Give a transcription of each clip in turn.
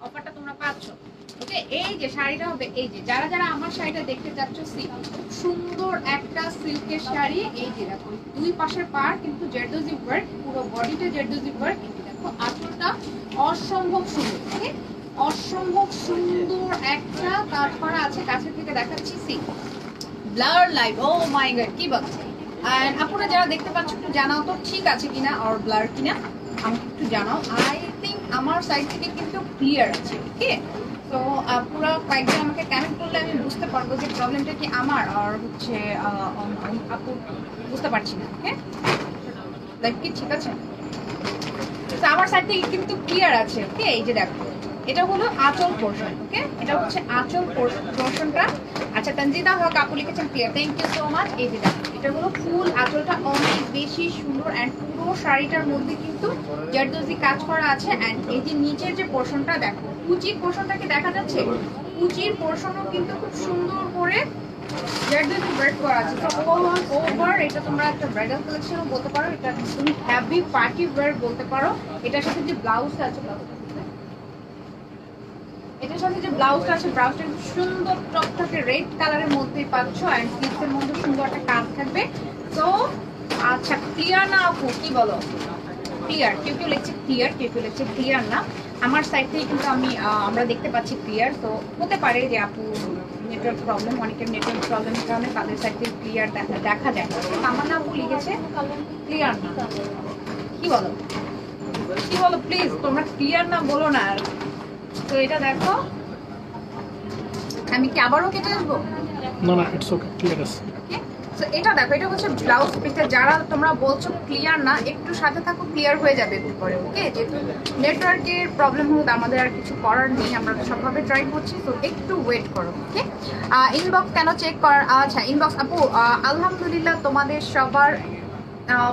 অফারটা তোমরা পাচ্ছ। ওকে, এই যে শাড়িটা হবে, এই যে যারা যারা আমার শাড়িটা দেখতে চাচ্ছ, সুন্দর একটা সিল্কের শাড়ি। এই যে দেখো দুই পাশের পার কিন্তু জেরদোজি ওয়ার্ক, পুরো বডিটা জেরদোজি ওয়ার্ক। এই যে দেখো আঁচলটা অসম্ভব সুন্দর, ওকে অসম্ভব সুন্দর একটা কাজ করা আছে। কাছে থেকে দেখাচ্ছি, ব্লার লাইট, ও মাই গড কি বলছে। এন্ড আপনারা যারা দেখতে পাচ্ছ একটু জানাও তো ঠিক আছে কিনা আর ব্লার কিনা, আমাকে একটু জানাও। আই থিঙ্ক আমার সাইড থেকে কিন্তু ক্লিয়ার আছে। ওকে, তো পুরো কয়েকজন আমাকে কমেন্ট করলে আমি বুঝতে পারবো যে প্রবলেমটা কি আমার আর হচ্ছে আপু বুঝতে পারছি না। ওকে, লাইক কি ঠিক আছে? তো আমার সাইড থেকে কিন্তু ক্লিয়ার আছে। ওকে, এই যে দেখো এটা হলো আঁচল পোর্শন। ওকে, এটা হচ্ছে আঁচল পোর্শনটা। আচ্ছা, তঞ্জিদা হক আপু লিখেছেন clear, thank you so much. এই যে দেখো এটা হলো ফুল আঁচলটা অনেক বেশি সুন্দর অ্যান্ড পুরো শাড়িটার মধ্যে কিন্তু জারদোজি কাজ করা আছে। অ্যান্ড এই যে নিচের যে পোর্শনটা দেখো, কুচির পোর্শনটাকে দেখা যাচ্ছে, কুচির পোর্শনও কিন্তু খুব সুন্দর করে জারদোজি ওয়ার্ক করা আছে। তো ওভার এটা তোমরা একটা ব্রাইডাল কালেকশনও বলতে পারো, এটা তুমি হ্যাভি পার্টি ওয়্যার বলতে পারো। এটার সাথে যে ব্লাউজটা আছে, এটার সাথে যে ব্লাউজটা আছে, ব্লাউজটা সুন্দর টকটকে রেড কালারের মধ্যে পাচ্ছ অ্যান্ড স্লিভসের মধ্যে সুন্দর একটা কাজ থাকবে। তো আচ্ছা, ক্লিয়ার না আপু, কি বলো? ক্লিয়ার, কেউ কেউ লিখছে ক্লিয়ার, কেউ কেউ লিখছে ক্লিয়ার না। আমার সাইড থেকে কিন্তু আমরা দেখতে পাচ্ছি ক্লিয়ার। তো হতে পারে যে আপু নেটওয়ার্ক প্রবলেম, অনেকের নেটওয়ার্ক প্রবলেমের কারণে তাদের সাইড থেকে ক্লিয়ার দেখা যায়। আমার না আপু লিখেছে ক্লিয়ার না, কি বলো কি বলো প্লিজ, তোমরা ক্লিয়ার না বলো না। তো এটা দেখো, আমি কি আবারও কেটে আসবো? না না, ইটস ওকে, ক্লিয়ার আছে। তো এটা দেখো, এটা হচ্ছে ব্লাউজ পিসটা। যারা তোমরা বলছো ক্লিয়ার না, একটু সাথে থাকো, ক্লিয়ার হয়ে যাবে একটু পরে। ওকে, যেহেতু নেটওয়ার্কের প্রবলেম হোক আমাদের আর কিছু করার নেই, আমরা সবভাবে ট্রাই করছি, তো একটু ওয়েট করো। ওকে, ইনবক্স কেন চেক করার? আচ্ছা, ইনবক্স আপু আলহামদুলিল্লাহ তোমাদের সবার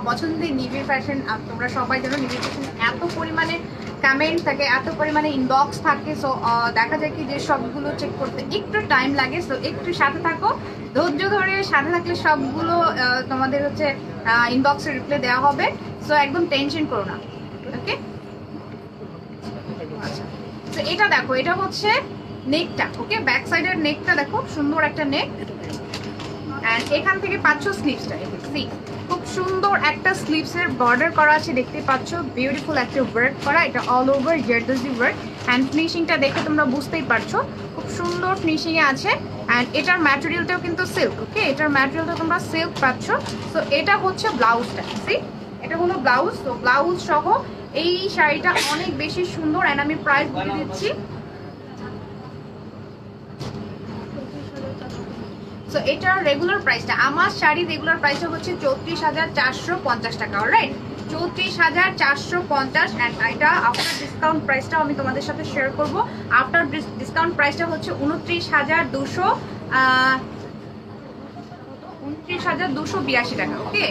পছন্দের নিভি ফ্যাশন, তোমরা সবাই জানো নিভি ফ্যাশন এত পরিমাণে কমেন্ট থাকে, এত পরিমাণে ইনবক্স থাকে। সো দেখা যায় কি যে সবগুলো চেক করতে একটু টাইম লাগে। সো একটু সাথে থাকো, ধৈর্য ধরে সাথে থাকলে সবগুলো তোমাদের হচ্ছে ইনবক্সে রিপ্লাই দেওয়া হবে। সো একদম টেনশন করো না। ওকে, আচ্ছা, তো এটা দেখো, এটা হচ্ছে নেকটা। ওকে, ব্যাক সাইডের নেকটা দেখো, সুন্দর একটা নেক। এন্ড এখান থেকে পাচ্ছ স্লিভসটা, খুব সুন্দর একটা স্লিভসের বর্ডার করা আছে, দেখতে পাচ্ছ বিউটিফুল একটা ওয়ার্ক করা। এটা all over zardozi work and ফিনিশিংটা দেখে তোমরা বুঝতেই পারছো খুব সুন্দর ফিনিশিং এ আছে। অ্যান্ড এটার ম্যাটেরিয়ালটাও কিন্তু সিল্ক। ওকে, এটার ম্যাটেরিয়ালটা তোমরা সিল্ক পাচ্ছ। তো এটা হচ্ছে ব্লাউজটা, এটা হলো ব্লাউজ। তো ব্লাউজ সহ এই শাড়িটা অনেক বেশি সুন্দর। অ্যান্ড আমি প্রাইস বলে দিচ্ছি। সো এটার রেগুলার প্রাইসটা, আমার শাড়ির রেগুলার প্রাইসটা হচ্ছে 34,450 টাকা। অলরাইট, 34,450। অ্যান্ড এটা আফটার ডিসকাউন্ট প্রাইসটাও আমি তোমাদের সাথে শেয়ার করবো। আফটার ডিসকাউন্ট প্রাইসটা হচ্ছে 29,282 টাকা। ওকে,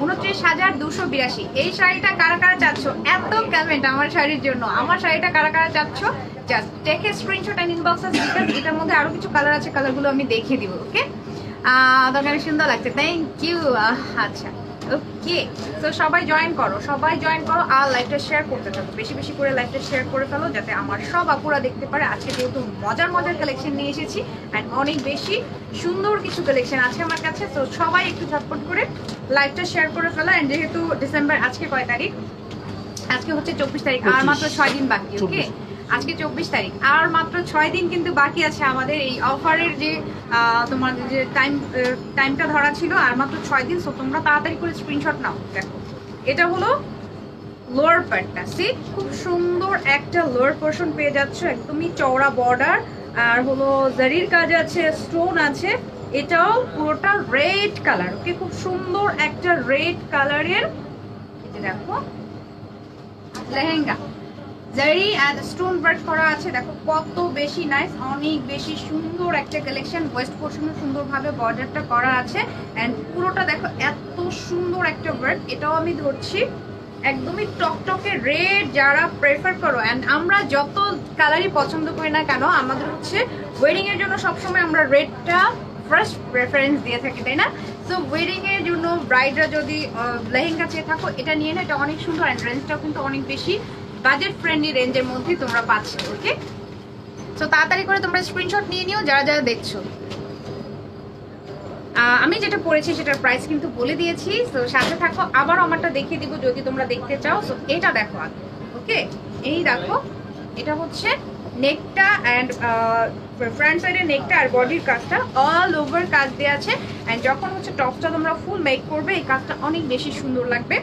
29,282। এই শাড়িটা কারা কারা চাচ্ছ? এত কমেন্ট আমার শাড়ির জন্য, আমার শাড়িটা কারা কারা চাচ্ছ? Just take a screenshot and inbox us, because এটার মধ্যে আরো কিছু কালার আছে, কালারগুলো আমি দেখিয়ে দিব। ওকে, তোমাকে অনেক সুন্দর লাগছে, থ্যাংক ইউ। আচ্ছা, ওকে, তো সবাই জয়েন করো, সবাই জয়েন করো আর লাইভটা শেয়ার করতে থাকো, বেশি বেশি করে লাইভটা শেয়ার করে ফেলো, যাতে আমার সব আপুরা দেখতে পারে। আজকে যেহেতু মজার মজার কালেকশন নিয়ে এসেছি অ্যান্ড অনেক বেশি সুন্দর কিছু কালেকশন আছে আমার কাছে। তো সবাই একটু ঝটপট করে লাইভটা শেয়ার করে ফেলো। অ্যান্ড যেহেতু ডিসেম্বর, আজকে কয় তারিখ? আজকে হচ্ছে 24 তারিখ, আর মাত্র 6 দিন বাকি। ওকে, আজকে 24 তারিখ, আর মাত্র 6 দিন কিন্তু বাকি আছে আমাদের এই অফারের যে তোমাদের যে টাইমটা ধরা ছিল, আর মাত্র 6 দিন। সো তোমরা তাড়াতাড়ি করে স্ক্রিনশট নাও। দেখো, এটা হলো লোয়ার পার্টটা, খুব সুন্দর একটা লোয়ার পোর্শন পেয়ে যাচ্ছ, একদমই চওড়া বর্ডার, আর হলো জারির কাজ আছে, স্টোন আছে। এটাও পুরোটা রেড কালার। ওকে, খুব সুন্দর একটা রেড কালারের, এই যে দেখো লেহেঙ্গা, জারি এন্ড স্টোন ওয়ার্ক করা আছে। দেখো কত বেশি নাইস, অনেক বেশি সুন্দর একটা কালেকশন। ওয়েস্ট পোর্শনে সুন্দরভাবে বর্ডারটা করা আছে এন্ড পুরোটা দেখো এত সুন্দর একটা ওয়ার্ক। এটাও আমি ধরছি একদমই টকটকে রেড, যারা প্রেফার করো। এন্ড আমরা যত কালারই পছন্দ করি না কেন, আমাদের হচ্ছে ওয়েডিং এর জন্য সবসময় আমরা রেডটা ফার্স্ট প্রেফারেন্স দিয়ে থাকি, তাই না? সো ওয়েডিং এর জন্য ব্রাইডরা যদি লেহেঙ্গা চেয়ে থাকো, এটা নিয়ে না, এটা অনেক সুন্দর অ্যান্ড রেঞ্জটাও কিন্তু অনেক বেশি বাজেট ফ্রেন্ডলি রেঞ্জের মধ্যে তোমরা পাচ্ছ। ওকে, তো তাড়াতাড়ি করে তোমরা স্ক্রিনশট নিয়ে নিও যারা যারা দেখছো। আমি যেটা পড়েছি সেটার প্রাইস কিন্তু বলে দিয়েছি, তো সাথে থাকো। আবার আমারটা দেখিয়ে দিব যদি তোমরা দেখতে চাও। সো এটা দেখো আগে। ওকে, এই দেখো, এটা হচ্ছে নেকটা অ্যান্ড ফ্রন্ট সাইডের নেকটা আর বডির কাজটা অল ওভার কাজ দেওয়া আছে। অ্যান্ড যখন হচ্ছে টপসটা তোমরা ফুল মেক করবে এই কাজটা অনেক বেশি সুন্দর লাগবে।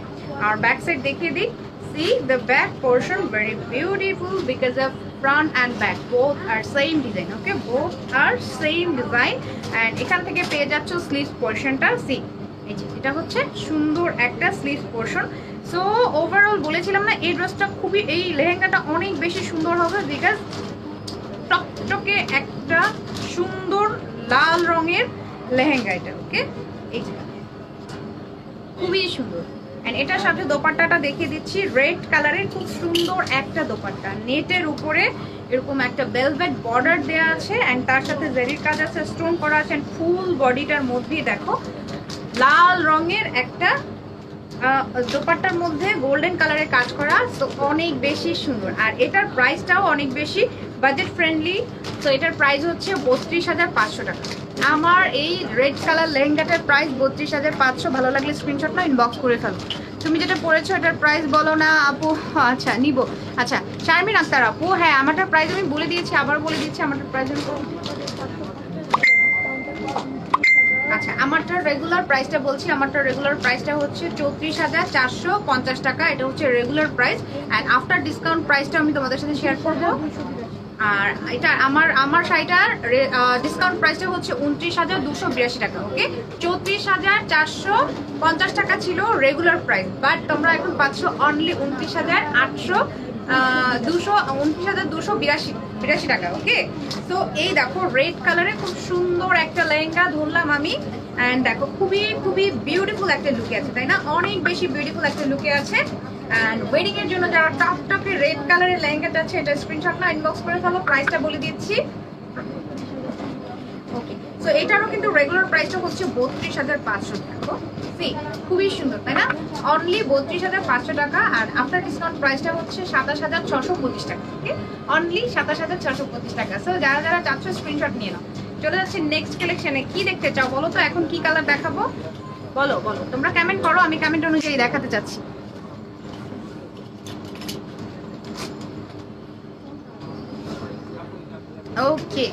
আর ব্যাক সাইড দেখিয়ে দিই। See the back portion very beautiful because of front and back both are same design. Okay, both are same design. And এখান থেকে পেয়ে যাচ্ছ স্লিভস পোরশনটা। See, এই যে এটা হচ্ছে সুন্দর একটা স্লিভস পোরশন। সো ওভারঅল বলেছিলাম না এই ড্রেসটা খুবই, এই লেহেঙ্গাটা অনেক বেশি সুন্দর হবে বিকজ টকটকে একটা সুন্দর লাল রঙের লেহেঙ্গা এটা। ওকে, এই যে খুবই সুন্দর। এন্ড এটার সাথে দোপাট্টাটা দেখিয়ে দিচ্ছি, রেড কালারের খুব সুন্দর একটা দোপাট্টা, নেটের উপরে এরকম একটা ভেলভেট বর্ডার দেওয়া আছে। এন্ড তার সাথে জেরির কাজ আছে, স্টোন করা আছে। ফুল বডিটার মধ্যেই দেখো লাল রঙের একটা দোপাট্টার মধ্যে গোল্ডেন কালারের কাজ করা। তো অনেক বেশি সুন্দর। আর এটার প্রাইসটাও অনেক বেশি বাজেট ফ্রেন্ডলি। তো এটার প্রাইস হচ্ছে 32,500 টাকা। আমার এই রেড কালার লেহেঙ্গাটার প্রাইস 32,500। ভালো লাগলে স্ক্রিনশট না ইনবক্স করে ফেলো। তুমি যেটা পড়েছো এটার প্রাইস বলো না আপু। আচ্ছা নিব। আচ্ছা শারমিন আক্তার আপু, হ্যাঁ আমারটার প্রাইস আমি বলে দিয়েছি, আবার বলে দিচ্ছি আমারটার প্রাইস। আচ্ছা আমারটা রেগুলার প্রাইসটা বলছি, আমারটা রেগুলার প্রাইসটা হচ্ছে 34,450 টাকা। এটা হচ্ছে regular price. And after discount প্রাইসটা আমি তোমাদের সাথে শেয়ার করবো। আর এটা আমার শাড়িটার ডিসকাউন্ট প্রাইসটা হচ্ছে 29,282 টাকা। ওকে, 34,450 টাকা ছিল রেগুলার প্রাইস, বাট তোমরা এখন পাচ্ছ অনলি 29,282 টাকা। ওকে, তো এই দেখো রেড কালারে খুব সুন্দর একটা লেহেঙ্গা ধরলাম আমি। অ্যান্ড দেখো খুবই খুবই বিউটিফুল একটা লুকে আছে, তাই না? অনেক বেশি বিউটিফুল একটা লুকে আছে। অ্যান্ড ওয়েডিং এর জন্য যারা টপটপে রেড কালারের লেহেঙ্গাটা আছে এটা স্ক্রিনশট না ইনবক্স করে ফেলো। প্রাইসটা বলে দিচ্ছি। ওকে, সো এটারও কিন্তু রেগুলার প্রাইসটা হচ্ছে 32,500 টাকা। সি খুবই সুন্দর, তাই না? অনলি 32,500 টাকা। আর আফটার ডিসকাউন্ট প্রাইসটা হচ্ছে 27,625 টাকা। ওকে, অনলি 27,625 টাকা। সো যারা যারা চাচ্ছ স্ক্রিনশট নিয়ে নাও। চলে যাচ্ছে নেক্সট কালেকশনে। কি দেখতে চাও বলো তো? এখন কি কালার দেখাবো বলো বলো, তোমরা কমেন্ট করো, আমি কমেন্ট অনুযায়ী দেখাতে চাচ্ছি। ওকে,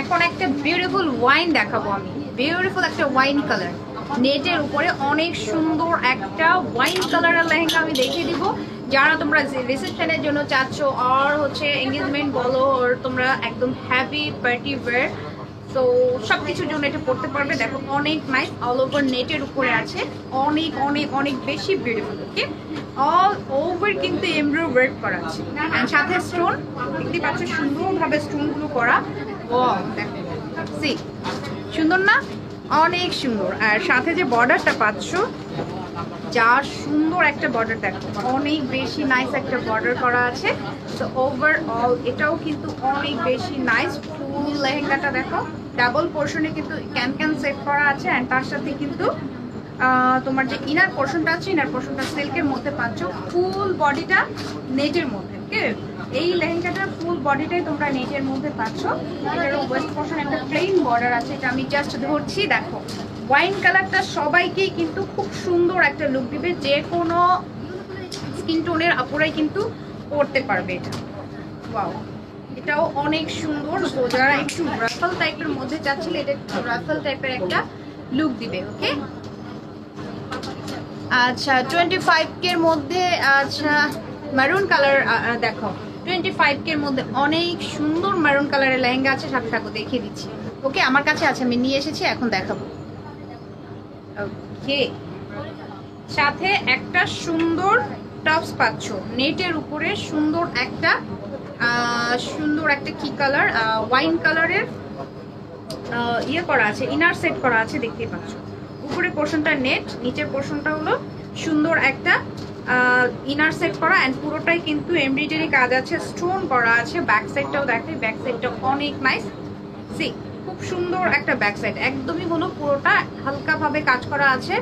এখন একটা বিউটিফুল ওয়াইন দেখাবো আমি। বিউটিফুল একটা ওয়াইন কালার, নেটের উপরে অনেক সুন্দর একটা ওয়াইন কালারের লেহেঙ্গা আমি দেখিয়ে দিব। যারা তোমরা রিসেপশনের জন্য চাচ্ছ আর হচ্ছে এঙ্গেজমেন্ট বলো, আর তোমরা একদম হ্যাপি পার্টি ওয়্যার, তো সব কিছুর জন্য এটা পড়তে পারবে। দেখো অনেক নাইস, অল ওভার নেটের উপরে আছে, অনেক অনেক অনেক বেশি বিউটিফুল। ওকে, অল ওভার কিন্তু এমব্রয়ডারি ওয়ার্ক করা আছে। এন্ড সাথে স্টোন দেখতে পাচ্ছ, সুন্দরভাবে স্টোনগুলো করা। ওয়াও, দেখো সি সুন্দর না? অনেক সুন্দর। আর সাথে যে বর্ডারটা পাচ্ছ, যা সুন্দর একটা বর্ডার, দেখো অনেক বেশি নাইস একটা বর্ডার করা আছে। তো ওভারঅল এটাও কিন্তু অনেক বেশি নাইস। ফুল লেহেঙ্গাটা দেখো ডাবল পোর্শনে কিন্তু ক্যান সেট করা আছে। অ্যান্ড তার সাথে কিন্তু তোমার যে ইনার পোর্শনটা আছে, ইনার পোর্শনটা সিল্কের মধ্যে পাচ্ছ, ফুল বডিটা নেটের মধ্যে। ওকে, এই লেহেঙ্গাটার ফুল বডিটাই তোমরা নেটের মধ্যে পাচ্ছ। এটারও ওয়েস্ট পোর্শন একটা প্লেন বর্ডার আছে, এটা আমি জাস্ট ধরছি। দেখো ওয়াইন কালারটা সবাইকেই কিন্তু খুব সুন্দর একটা লুক দিবে, যে কোনো স্কিন টোনের আপুরাই কিন্তু পরতে পারবে এটা। ওয়াও, এটাও অনেক সুন্দর। তো যারা একটু রাফল টাইপের মধ্যে চাচ্ছিলে, এটা একটু রাফল টাইপের একটা লুক দিবে। ওকে, আচ্ছা 25K এর মধ্যে, আচ্ছা মেরুন কালার দেখো 25K এর মধ্যে অনেক সুন্দর মেরুন কালারের লেহেঙ্গা আছে। সাথে থাকো দেখিয়ে দিচ্ছি। ওকে, আমার কাছে আছে, আমি নিয়ে এসেছি, এখন দেখাবো। ওকে, সাথে একটা সুন্দর টপস পাচ্ছ নেটের উপরে, সুন্দর একটা কি কালার, ওয়াইন কালারের ইয়ে করা আছে, ইনার সেট করা আছে, দেখতে পাচ্ছ। উপরের পোর্শনটা নেট, নিচের পোর্শনটা হলো সুন্দর একটা ইনার সেট করা। অ্যান্ড পুরোটাই কিন্তু এমব্রয়ডারি কাজ আছে, স্টোন করা আছে। ব্যাক সাইডটাও দেখে, ব্যাক সাইডটা অনেক নাইস। সি খুব সুন্দর একটা ব্যাক সাইড, একদমই হলো পুরোটা হালকা ভাবে কাজ করা আছে।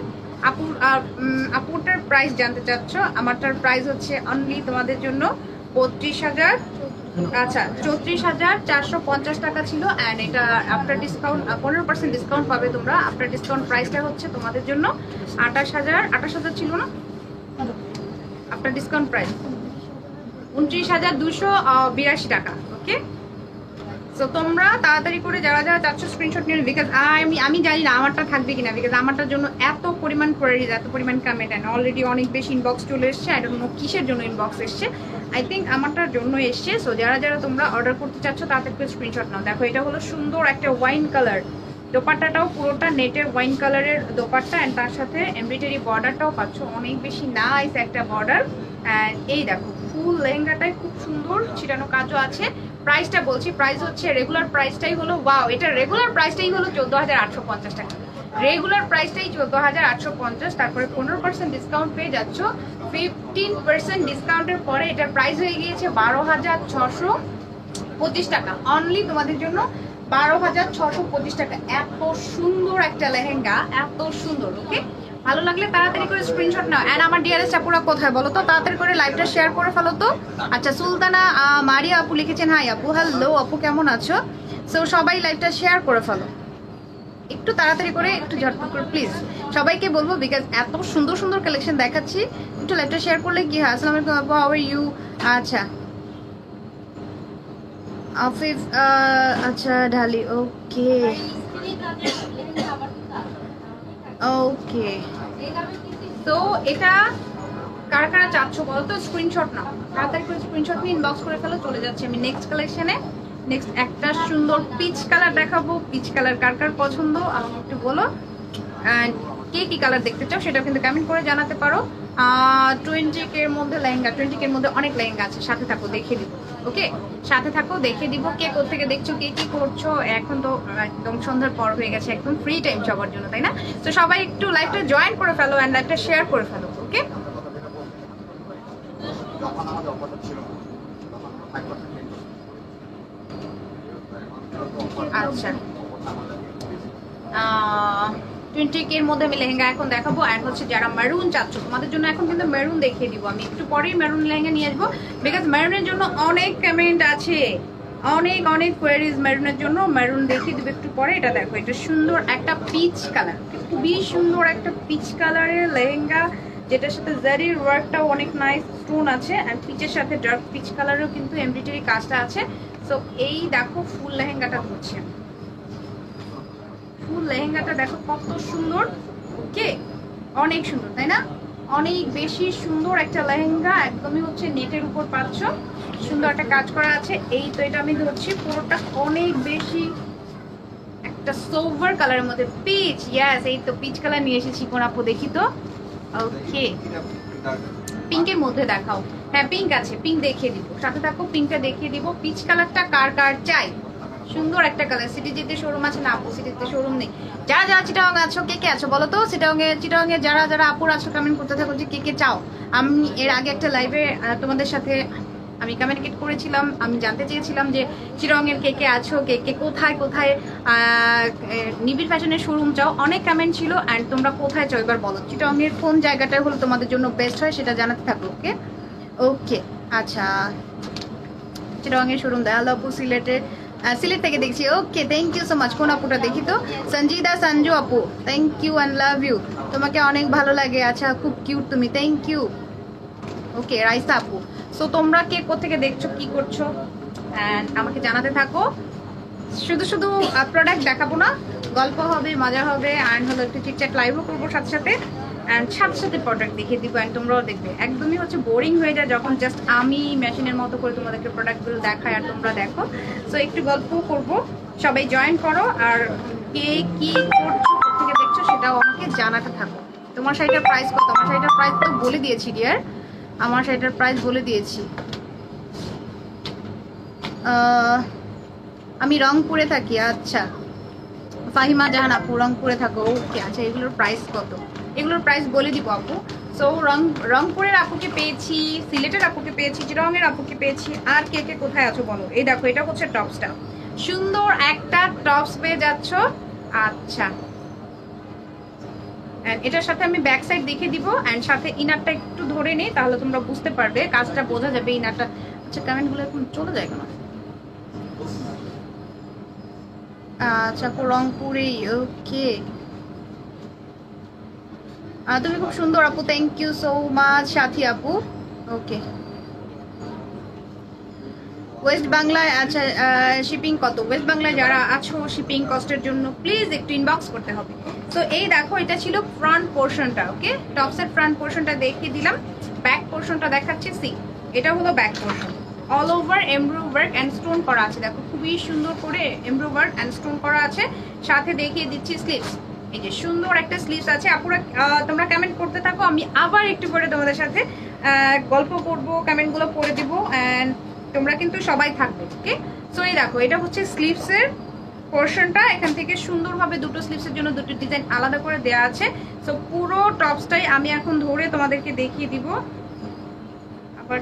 আপুটার প্রাইস জানতে চাচ্ছ, আমারটার প্রাইস হচ্ছে অনলি তোমাদের জন্য ৩৫,০০০, আচ্ছা ৩৪,৪৫০ টাকা ছিল। অ্যান্ড এটা আফটার ডিসকাউন্ট 15% ডিসকাউন্ট পাবে তোমরা। আফটার ডিসকাউন্ট প্রাইসটা হচ্ছে তোমাদের জন্য ২৮,০০০ ছিল না, আফটার ডিসকাউন্ট প্রাইস ২৯,২৮২ টাকা। ওকে, সো তোমরা তাড়াতাড়ি করে যারা যারা চাচ্ছ স্ক্রিনশট নিয়ে, বিকজ আমি জানি না আমারটা থাকবে কিনা, বিকজ আমারটার জন্য এত পরিমাণ কোয়ারিজ, এত পরিমাণ কমেন্ট, অ্যান্ড অলরেডি অনেক বেশি ইনবক্স চলে এসছে। আই ডোন্ট নো কিসের জন্য ইনবক্স এসছে, আই থিঙ্ক আমারটার জন্য এসছে। সো যারা যারা তোমরা অর্ডার করতে চাচ্ছ তাড়াতাড়ি করে স্ক্রিনশট নাও। দেখো এটা হলো সুন্দর একটা ওয়াইন কালার, দোপাট্টাটাও পুরোটা নেটের ওয়াইন কালারের দোপাট্টা, অ্যান্ড তার সাথে এমব্রয়ডারি বর্ডারটাও পাচ্ছ, অনেক বেশি নাইস একটা বর্ডার। অ্যান্ড এই দেখো ফুল লেহেঙ্গাটাই খুব সুন্দর ছিটানো কাজও আছে। প্রাইসটা বলছি, প্রাইস হচ্ছে রেগুলার প্রাইসটাই হলো, ওয়াও, এটা রেগুলার প্রাইসটাই হলো ১৪,৮৫০ টাকা। রেগুলার প্রাইসটাই ১৪,৮৫০, তারপরে 15% ডিসকাউন্ট পেয়ে যাচ্ছ। 15% ডিসকাউন্টের পরে এটার প্রাইস হয়ে গিয়েছে ১২,৬২৫ টাকা। অনলি তোমাদের জন্য ১২,৬২৫ টাকা। এত সুন্দর একটা লেহেঙ্গা, এত সুন্দর। ওকে, ভালো লাগলে তাড়াতাড়ি করে স্ক্রিনশট নাও। এন্ড আমার ডিয়ারেস্ট আপুরা কোথায় বলো তো, তাড়াতাড়ি করে লাইভটা শেয়ার করে ফেলো তো। আচ্ছা, সুলতানা মারিয়া আপু লিখেছেন হাই আপু, হ্যালো আপু, কেমন আছো? সো সবাই লাইভটা শেয়ার করে ফেলো একটু তাড়াতাড়ি করে, একটু ঝটপট করে প্লিজ। সবাইকে বলবো বিকজ এত সুন্দর সুন্দর কালেকশন দেখাচ্ছি, একটু লাইভটা শেয়ার করলে কি হয়। আসসালামু আলাইকুম আপু, হাউ আর ইউ? আচ্ছা আফিফ, আচ্ছা ঢালি, ওকে ওকে। তো এটা কারা কারা চাচ্ছ বলো তো, স্ক্রিনশট নাও, তাড়াতাড়ি করে স্ক্রিনশট নিয়ে ইনবক্স করে ফেলো। চলে যাচ্ছে আমি নেক্সট কালেকশনে। নেক্সট একটা সুন্দর পিচ কালার দেখাবো। পিচ কালার কার কার পছন্দ আমাকে একটু বলো, অ্যান্ড কে কি কালার দেখতে চাও সেটা কিন্তু কমেন্ট করে জানাতে পারো। 20K এর মধ্যে লেহেঙ্গা, 20K এর মধ্যে অনেক লেহেঙ্গা আছে, সাথে থাকো দেখিয়ে দিব। ওকে, সাথে থাকো দেখিয়ে দিব কে কোথেকে দেখছো, কে কি করছো। এখন তো একদম সন্ধ্যার পর হয়ে গেছে, একদম ফ্রি টাইম সবার জন্য, তাই না? তো সবাই একটু লাইভটা জয়েন করে ফেলো অ্যান্ড লাইভটা শেয়ার করে ফেলো। ওকে, আচ্ছা 20K এর মধ্যে আমি লেহেঙ্গা এখন দেখাবো। অ্যান্ড হচ্ছে যারা মেরুন চাচ্ছ তোমাদের জন্য এখন কিন্তু মেরুন দেখিয়ে দিব। আমি একটু পরেই মেরুন লেহেঙ্গা নিয়ে আসবো, বিকজ মেরুনের জন্য অনেক কমেন্ট আছে, অনেক অনেক কোয়ারিজ মেরুনের জন্য। মেরুন দেখিয়ে দিব একটু পরে। এটা দেখো, এটা সুন্দর একটা পিচ কালার, খুবই সুন্দর একটা পিচ কালারের লেহেঙ্গা, যেটার সাথে জারির ওয়ার্কটাও অনেক নাইস স্টোন আছে, অ্যান্ড পিচের সাথে ডার্ক পিচ কালারেও কিন্তু এমব্রয়ডারি কাজটা আছে। সো এই দেখো ফুল লেহেঙ্গাটা হচ্ছে, ফুল লেহেঙ্গাটা দেখো কত সুন্দর। ওকে, অনেক সুন্দর তাই না? অনেক বেশি সুন্দর একটা লেহেঙ্গা, একদমই হচ্ছে নেটের উপর পাচ্ছ, সুন্দর একটা কাজ করা আছে। এই তো এটা আমি ধরছি, পুরোটা অনেক বেশি একটা সিলভার কালারের মধ্যে পিচ। ইয়েস, এই তো পিচ কালার নিয়ে এসেছি। কোন আপু দেখি তো। ওকে, পিঙ্কের মধ্যে দেখাও। হ্যাঁ পিঙ্ক আছে, পিঙ্ক দেখিয়ে দিব, সাথে থাকো, পিঙ্কটা দেখিয়ে দিব। পিচ কালারটা কার কার চাই? সুন্দর একটা কালার। সিটি যেতে শোরুম আছে না আপু? সিটিতে শোরুম নেই। যারা যারা চিটাগাং আছো, কে কে আছো বলো তো? চিটাগাং এ যারা যারা আপুর আছো কমেন্ট করতে থাকো যে কে কে চাও। আমি এর আগে একটা লাইভে তোমাদের সাথে আমি কমিউনিকেট করেছিলাম, আমি জানতে চেয়েছিলাম যে চিটাগাং এর কে কে আছো, কে কে কোথায় কোথায় নিবিড় ফ্যাশনের শোরুম চাও। অনেক কমেন্ট ছিল, অ্যান্ড তোমরা কোথায় চাও এবার বলো। চিটাগাং এর কোন জায়গাটা হলো তোমাদের জন্য বেস্ট হয় সেটা জানাতে থাকো। ওকে ওকে, আচ্ছা চিটাগাং এর শোরুম দেয়। আপু সিলেটে, সিলেট থেকে দেখছি। Okay, thank you so much. কোন আপুটা দেখি তো? সঞ্জিদা সঞ্জু আপু, thank you and love you. তোমাকে অনেক ভালো লাগে, আচ্ছা খুব কিউট তুমি, থ্যাংক ইউ। ওকে, রাইসা আপু। সো তোমরা কে কোথেকে দেখছো, কি করছো, অ্যান্ড আমাকে জানাতে থাকো। শুধু শুধু প্রোডাক্ট দেখাবো না, গল্প হবে, মজা হবে, অ্যান্ড হলো একটু চিটচ্যাট লাইভও করবো সাথে সাথে, অ্যান্ড সাথে সাথে প্রোডাক্ট দেখিয়ে দিব, অ্যান্ড তোমরাও দেখবে। একদমই হচ্ছে বোরিং হয়ে যায় যখন জাস্ট আমি মেশিনের মতো করে তোমাদেরকে প্রোডাক্টগুলো দেখাই আর তোমরা দেখো। সো একটু গল্প করবো, সবাই জয়েন করো, আর কে কি করছো, কোথেকে দেখছো সেটাও আমাকে জানাতে থাকো। তোমার শাড়িটার প্রাইস কত? আমার শাড়িটার প্রাইস তো বলে দিয়েছি ডিয়ার, আমার শাড়িটার প্রাইস বলে দিয়েছি। আমি রংপুরে থাকি। আচ্ছা, ফাহিমা জাহান আপু রংপুরে থাকো। ওকে, আচ্ছা এগুলোর প্রাইস কত? এগুলোর প্রাইস বলে দিব আপু। সো রংপুরের আপুকে পেয়েছি, সিলেটের আপুকে পেয়েছি, চিটাগাংয়ের আপুকে পেয়েছি, আর কে কে কোথায় আছো বলো। এই দেখো, এটা হচ্ছে টপসটা, সুন্দর একটা টপস পেয়ে যাচ্ছ। আচ্ছা অ্যান্ড এটার সাথে আমি ব্যাক সাইড দেখিয়ে দিব অ্যান্ড সাথে ইনারটা একটু ধরে নিই, তাহলে তোমরা বুঝতে পারবে, কাজটা বোঝা যাবে ইনারটা। আচ্ছা কমেন্টগুলো এখন চলে যায় কেন? আচ্ছা রংপুরেই, ওকে। তুমি খুব সুন্দর আপু, থ্যাংক ইউ সো মাচ সাথী আপু। ওকে, ওয়েস্ট বাংলায় আচ্ছা শিপিং কত? ওয়েস্ট বাংলায় যারা আছো শিপিং কস্টের জন্য প্লিজ একটু ইনবক্স করতে হবে। তো এই দেখো এটা ছিল ফ্রন্ট পোর্শনটা, ওকে। টপসের ফ্রন্ট পোর্শনটা দেখিয়ে দিলাম, ব্যাক পোর্শনটা দেখাচ্ছি। সি এটা হলো back portion, all over এমব্রো work and stone করা আছে, দেখো খুবই সুন্দর করে এমব্রো ওয়ার্ক অ্যান্ড স্টোন করা আছে। সাথে দেখিয়ে দিচ্ছি স্লিভস, এই যে সুন্দর একটা স্লিভস আছে। আপুরা তোমরা কমেন্ট করতে থাকো, আমি আবার একটু করে তোমাদের সাথে গল্প করবো, কমেন্টগুলো পড়ে দিব অ্যান্ড তোমরা কিন্তু সবাই থাকবে, ওকে। সো এই দেখো এটা হচ্ছে স্লিভসের পোর্শনটা, এখান থেকে সুন্দরভাবে দুটো স্লিভসের জন্য দুটো ডিজাইন আলাদা করে দেওয়া আছে। সো পুরো টপসটাই আমি এখন ধরে তোমাদেরকে দেখিয়ে দিব। আবার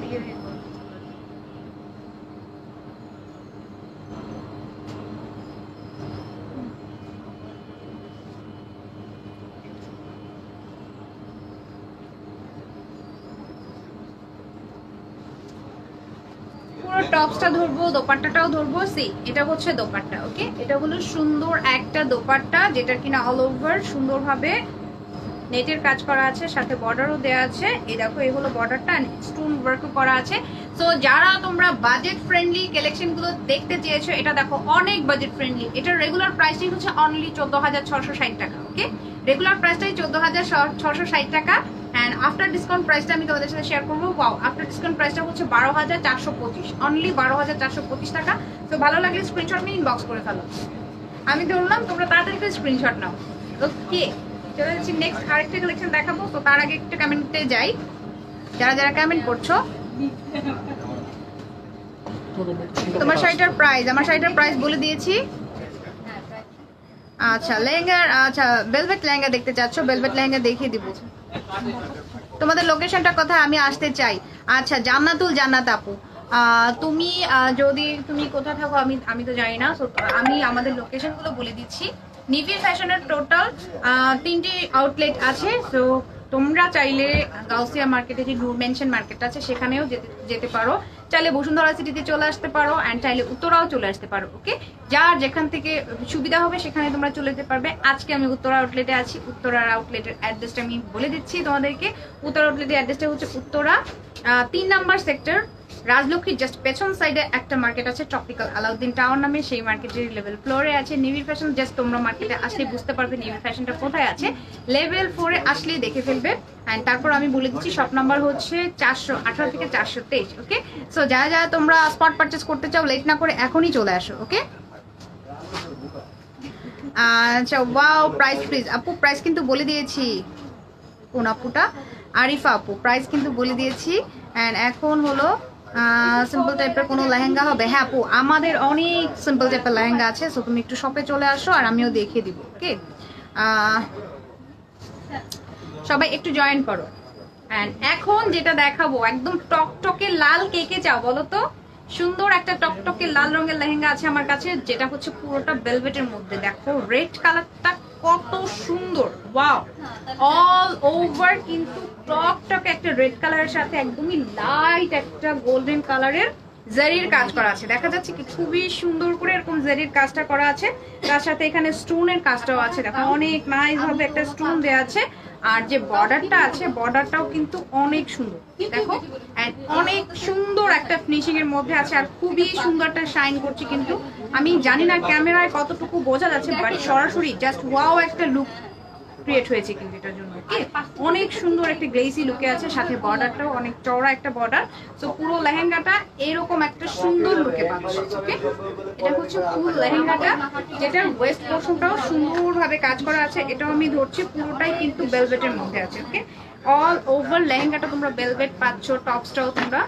টপসটা ধরবো, দোপাট্টাটাও ধরবো। সি এটা হচ্ছে দোপাট্টা, ওকে। এটা হলো সুন্দর একটা দোপাট্টা, যেটা কিনা অল ওভার সুন্দরভাবে নেটের কাজ করা আছে, সাথে বর্ডারও দেওয়া আছে। এই দেখো এই হলো বর্ডারটা, স্টোন ওয়ার্কও করা আছে। সো যারা তোমরা বাজেট ফ্রেন্ডলি কালেকশন গুলো দেখতে চেয়েছো, এটা দেখো অনেক বাজেট ফ্রেন্ডলি। এটার রেগুলার প্রাইসটাই হচ্ছে অনলি 14,660 টাকা, ওকে। রেগুলার প্রাইসটাই 14,660 টাকা অ্যান্ড আফটার ডিসকাউন্ট প্রাইসটা আমি তোমাদের সাথে শেয়ার করবো। ওয়াও, আফটার ডিসকাউন্ট প্রাইসটা হচ্ছে 12,425, অনলি 12,425 টাকা। তো ভালো লাগলে স্ক্রিনশট নিয়ে ইনবক্স করে ফেলো, আমি ধরলাম, তোমরা তাড়াতাড়ি করে স্ক্রিনশট নাও, ওকে। চলে যাচ্ছি নেক্সট আরেকটা কালেকশন দেখাবো। তো তার আগে একটু কমেন্টে যাই, যারা যারা কমেন্ট করছো। তোমার শাড়িটার প্রাইস, আমার শাড়িটার প্রাইস বলে দিয়েছি। আচ্ছা লেহেঙ্গার, আচ্ছা ভেলভেট লেহেঙ্গা দেখতে চাচ্ছ, ভেলভেট লেহেঙ্গা দেখিয়ে দিব। তোমাদের লোকেশনটার কথা আমি আসতে চাই। আচ্ছা জান্নাতুল জান্নাত আপু, তুমি যদি তুমি কোথায় থাকো আমি তো জানি না, আমি আমাদের লোকেশনগুলো বলে দিচ্ছি। নিভি ফ্যাশনের টোটাল 3টি আউটলেট আছে। সো তোমরা চাইলে গাউসিয়া মার্কেটে যে নূর মেনশন মার্কেট আছে সেখানেও যেতে পারো, চাইলে বসুন্ধরা সিটিতে চলে আসতে পারো অ্যান্ড চাইলে উত্তরাও চলে আসতে পারো, ওকে। যার যেখান থেকে সুবিধা হবে সেখানে তোমরা চলে যেতে পারবে। আজকে আমি উত্তরা আউটলেটে আছি, উত্তরার আউটলেটের অ্যাড্রেসটা আমি বলে দিচ্ছি তোমাদেরকে। উত্তরা আউটলেটের অ্যাড্রেসটা হচ্ছে উত্তরা 3 নাম্বার সেক্টর, রাজলক্ষ্মীর জাস্ট পেছন সাইডে একটা মার্কেট আছে ট্রপিক্যাল আলাউদ্দিন টাওয়ার নামে, সেই মার্কেটের লেভেল ফ্লোরে আছে নিভি ফ্যাশন। জাস্ট তোমরা মার্কেটে আসলে বুঝতে পারবে নিভি ফ্যাশনটা কোথায় আছে, লেভেল 4-এ আসলেই দেখে ফেলবে। অ্যান্ড তারপর আমি বলে দিচ্ছি শপ নাম্বার হচ্ছে 418 থেকে 423, ওকে। সো যারা যারা তোমরা স্পট পারচেস করতে চাও লেট না করে এখনই চলে আসো, ওকে। আচ্ছা ওয়াও, প্রাইস প্লিজ আপু, প্রাইস কিন্তু বলে দিয়েছি। কোন আপুটা? আরিফা আপু, প্রাইস কিন্তু বলে দিয়েছি। অ্যান্ড এখন হলো সিম্পল টাইপের কোনো লেহেঙ্গা হবে? হ্যাঁ আপু, আমাদের অনেক সিম্পল টাইপের লেহেঙ্গা আছে। সো তুমি একটু শপে চলে আসো আর আমিও দেখিয়ে দিব, ওকে। সবাই একটু জয়েন করো। অ্যান্ড এখন যেটা দেখাবো একদম টকটকে লাল, কে কে চাও বলো তো? সুন্দর একটা টকটকে লাল রঙের লেহেঙ্গা আছে আমার কাছে, যেটা হচ্ছে পুরোটা ভেলভেটের মধ্যে। দেখো রেড কালারটা কত সুন্দর, ওয়াও। অল ওভার কিন্তু টকটকে একটা রেড কালারের সাথে একদমই লাইট একটা গোল্ডেন কালারের জারির কাজ করা আছে, দেখা যাচ্ছে কি খুবই সুন্দর করে এরকম জারির কাজটা করা আছে। তার সাথে এখানে স্টোনের কাজটাও আছে, দেখো অনেক নাইস ভাবে একটা স্টোন দেওয়া আছে। আর যে বর্ডারটা আছে, বর্ডারটাও কিন্তু অনেক সুন্দর, দেখো অনেক সুন্দর একটা ফিনিশিং এর মধ্যে আছে আর খুবই সুন্দর একটা শাইন করছে। কিন্তু আমি জানি না ক্যামেরায় কতটুকু বোঝা যাচ্ছে, বাট সরাসরি জাস্ট ওয়াও একটা লুক ক্রিয়েট হয়েছে কিন্তু এটার জন্য, অনেক সুন্দর একটা গ্লেসি লুকে আছে। সাথে বর্ডারটাও অনেক চওড়া একটা বর্ডার। সো পুরো লেহেঙ্গাটা এরকম একটা সুন্দর লুকে পাচ্ছে, ওকে। এটা হচ্ছে ফুল লেহেঙ্গাটা, যেটার ওয়েস্ট পোর্শনটাও সুন্দরভাবে কাজ করা আছে। এটাও আমি ধরছি, পুরোটাই কিন্তু ভেলভেটের মধ্যে আছে, ওকে। অল ওভার লেহেঙ্গাটা তোমরা ভেলভেট পাচ্ছ, টপসটাও তোমরা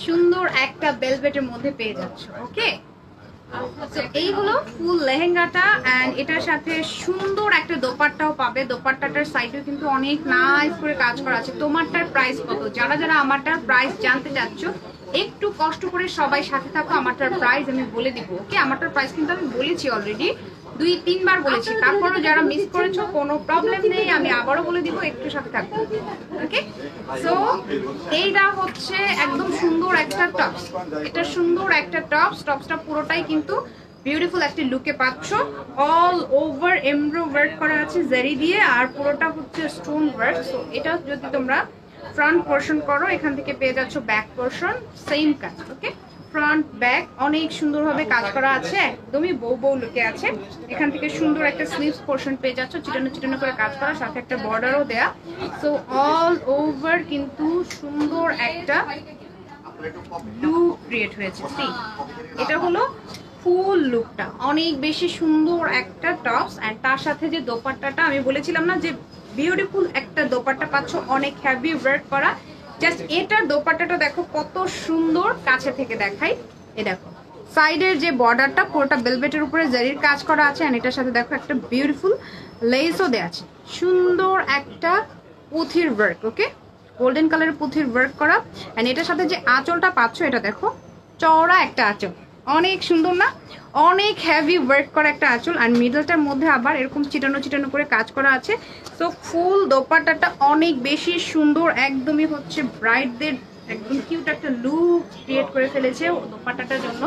সুন্দর একটা ভেলভেটের মধ্যে পেয়ে যাচ্ছ, ওকে। এই হলো ফুল লেহেঙ্গাটা অ্যান্ড এটার সাথে সুন্দর একটা দোপাট্টাও পাবে। দোপাট্টাটার সাইডেও কিন্তু অনেক নাইস করে কাজ করা আছে। তোমারটার প্রাইস কত? যারা যারা আমারটার প্রাইস জানতে চাচ্ছ একটু কষ্ট করে সবাই সাথে থাকো, আমারটার প্রাইস আমি বলে দিব, ওকে। আমারটার প্রাইস কিন্তু আমি বলেছি অলরেডি, 2-3 বার বলেছি, তারপরও যারা মিস করেছো কোনো প্রবলেম নেই, আমি আবারও বলে দিব, একটু সাথে থাকবো। ওকে, সো এইটা হচ্ছে একদম সুন্দর একটা টপস। এটা সুন্দর একটা টপস। টপসটা পুরোটাই কিন্তু বিউটিফুল একটা লুকে পাচ্ছ। অল ওভার এমব্রো ওয়ার্ক করা আছে জারি দিয়ে, আর পুরোটা হচ্ছে স্টোন ওয়ার্ক। সো এটা যদি তোমরা ফ্রন্ট পোর্শন করো, এখান থেকে পেয়ে যাচ্ছ ব্যাক পোর্শন, সেম কাজ। ওকে, ফ্রন্ট ব্যাক অনেক সুন্দরভাবে কাজ করা আছে, একদমই বউ বউ লুকে আছে। এখান থেকে সুন্দর একটা স্লিভস পোর্শন পেয়ে যাচ্ছ, চিটানো চিটানো করে কাজ করা, সাথে একটা বর্ডারও দেয়া। সো অল ওভার কিন্তু সুন্দর একটা লুক ক্রিয়েট হয়েছে। এটা হলো ফুল লুকটা, অনেক বেশি সুন্দর একটা টপস। এন্ড তার সাথে যে দোপাট্টাটা আমি বলেছিলাম না যে বিউটিফুল একটা দোপাট্টা পাচ্ছ, অনেক হেভি ওয়ার্ক করা। জাস্ট এটার দোপাট্টাটা দেখো কত সুন্দর, কাছে থেকে দেখাই। এ দেখো সাইডের যে বর্ডারটা পুরোটা ভেলভেটের উপরে জারির কাজ করা আছে, এন্ড এটার সাথে দেখো একটা বিউটিফুল লেসও দেওয়া আছে, সুন্দর একটা পুঁথির ওয়ার্ক। ওকে, গোল্ডেন কালারের পুঁথির ওয়ার্ক করা। এন্ড এটার সাথে যে আঁচলটা পাচ্ছ, এটা দেখো চওড়া একটা আঁচল, অনেক সুন্দর না? অনেক হেভি ওয়ার্ক করা একটা আঁচল, আর মিডলটার মধ্যে আবার এরকম চিটানো চিটানো করে কাজ করা আছে। তো ফুল দোপাট্টাটা অনেক বেশি সুন্দর, একদমই হচ্ছে ব্রাইডদের একদম কিউট একটা লুক ক্রিয়েট করে ফেলেছে দোপাট্টাটার জন্য।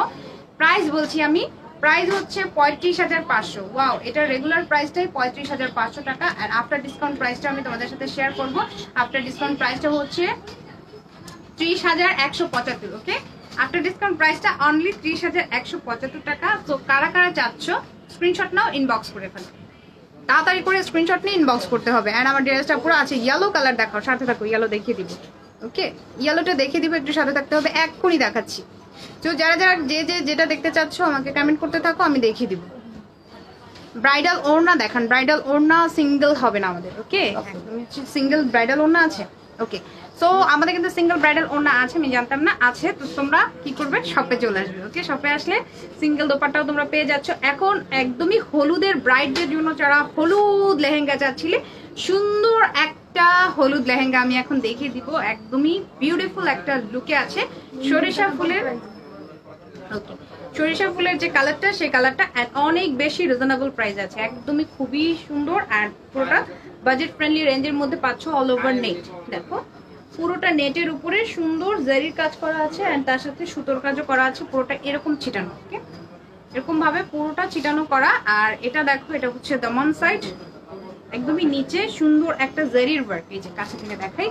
প্রাইস বলছি আমি, প্রাইস হচ্ছে 35,500। ওয়াও, এটা রেগুলার প্রাইসটাই 35,500 টাকা। আর আফটার ডিসকাউন্ট প্রাইসটা আমি তোমাদের সাথে শেয়ার করবো। আফটার ডিসকাউন্ট প্রাইসটা হচ্ছে 30,175। ওকে, আফটার ডিসকাউন্ট প্রাইসটা অনলি 30,175 টাকা। তো কারা কারা চাচ্ছ স্ক্রিনশট নাও, ইনবক্স করে ফেলো, তাড়াতাড়ি করে স্ক্রিনশট নিয়ে ইনবক্স করতে হবে। এন্ড আমার ড্রেসটা পুরো আছে ইয়েলো কালার, দেখাও, সাথে থাকো, ইয়েলো দেখিয়ে দিব। ওকে, ইয়েলোটা দেখিয়ে দিব, একটু সাথে থাকতে হবে, এক্ষুনি দেখাচ্ছি। তো যারা যারা যেটা দেখতে চাচ্ছ আমাকে কমেন্ট করতে থাকো, আমি দেখিয়ে দিব। ব্রাইডাল ওড়না দেখান, ব্রাইডাল ওড়না সিঙ্গেল হবে না আমাদের। ওকে, সিঙ্গেল ব্রাইডাল ওড়না আছে। ওকে, সো আমাদের কিন্তু সিঙ্গেল ব্রাইডাল ওড়না আছে, আমি জানতাম না আছে। তো তোমরা কি করবে, শপে চলে আসবে। ওকে, শপে আসলে সিঙ্গেল দোপাট্টাও তোমরা পেয়ে যাচ্ছ। এখন একদমই হলুদের ব্রাইডদের জন্য যারা হলুদ লেহেঙ্গা চাচ্ছিলে, সুন্দর একটা হলুদ লেহেঙ্গা আমি এখন দেখিয়ে দিব, একদমই বিউটিফুল একটা লুকে আছে। সরিষা ফুলের, ওকে, সরিষা ফুলের যে কালারটা, সেই কালারটা অনেক বেশি রিজনেবল প্রাইস আছে, একদমই খুবই সুন্দর। আর পুরোটা বাজেট ফ্রেন্ডলি রেঞ্জের মধ্যে পাচ্ছ। অল ওভার নেট, দেখো পুরোটা নেটের উপরে সুন্দর জারির কাজ করা আছে, এন্ড তার সাথে সুতোর কাজও করা আছে, পুরোটা এরকম ছিটানো। ওকে, এরকম ভাবে পুরোটা ছিটানো করা। আর এটা দেখো, এটা হচ্ছে দামান সাইড, একদমই নিচে সুন্দর একটা জারির ওয়ার্ক। এই যে কাছে থেকে দেখাই,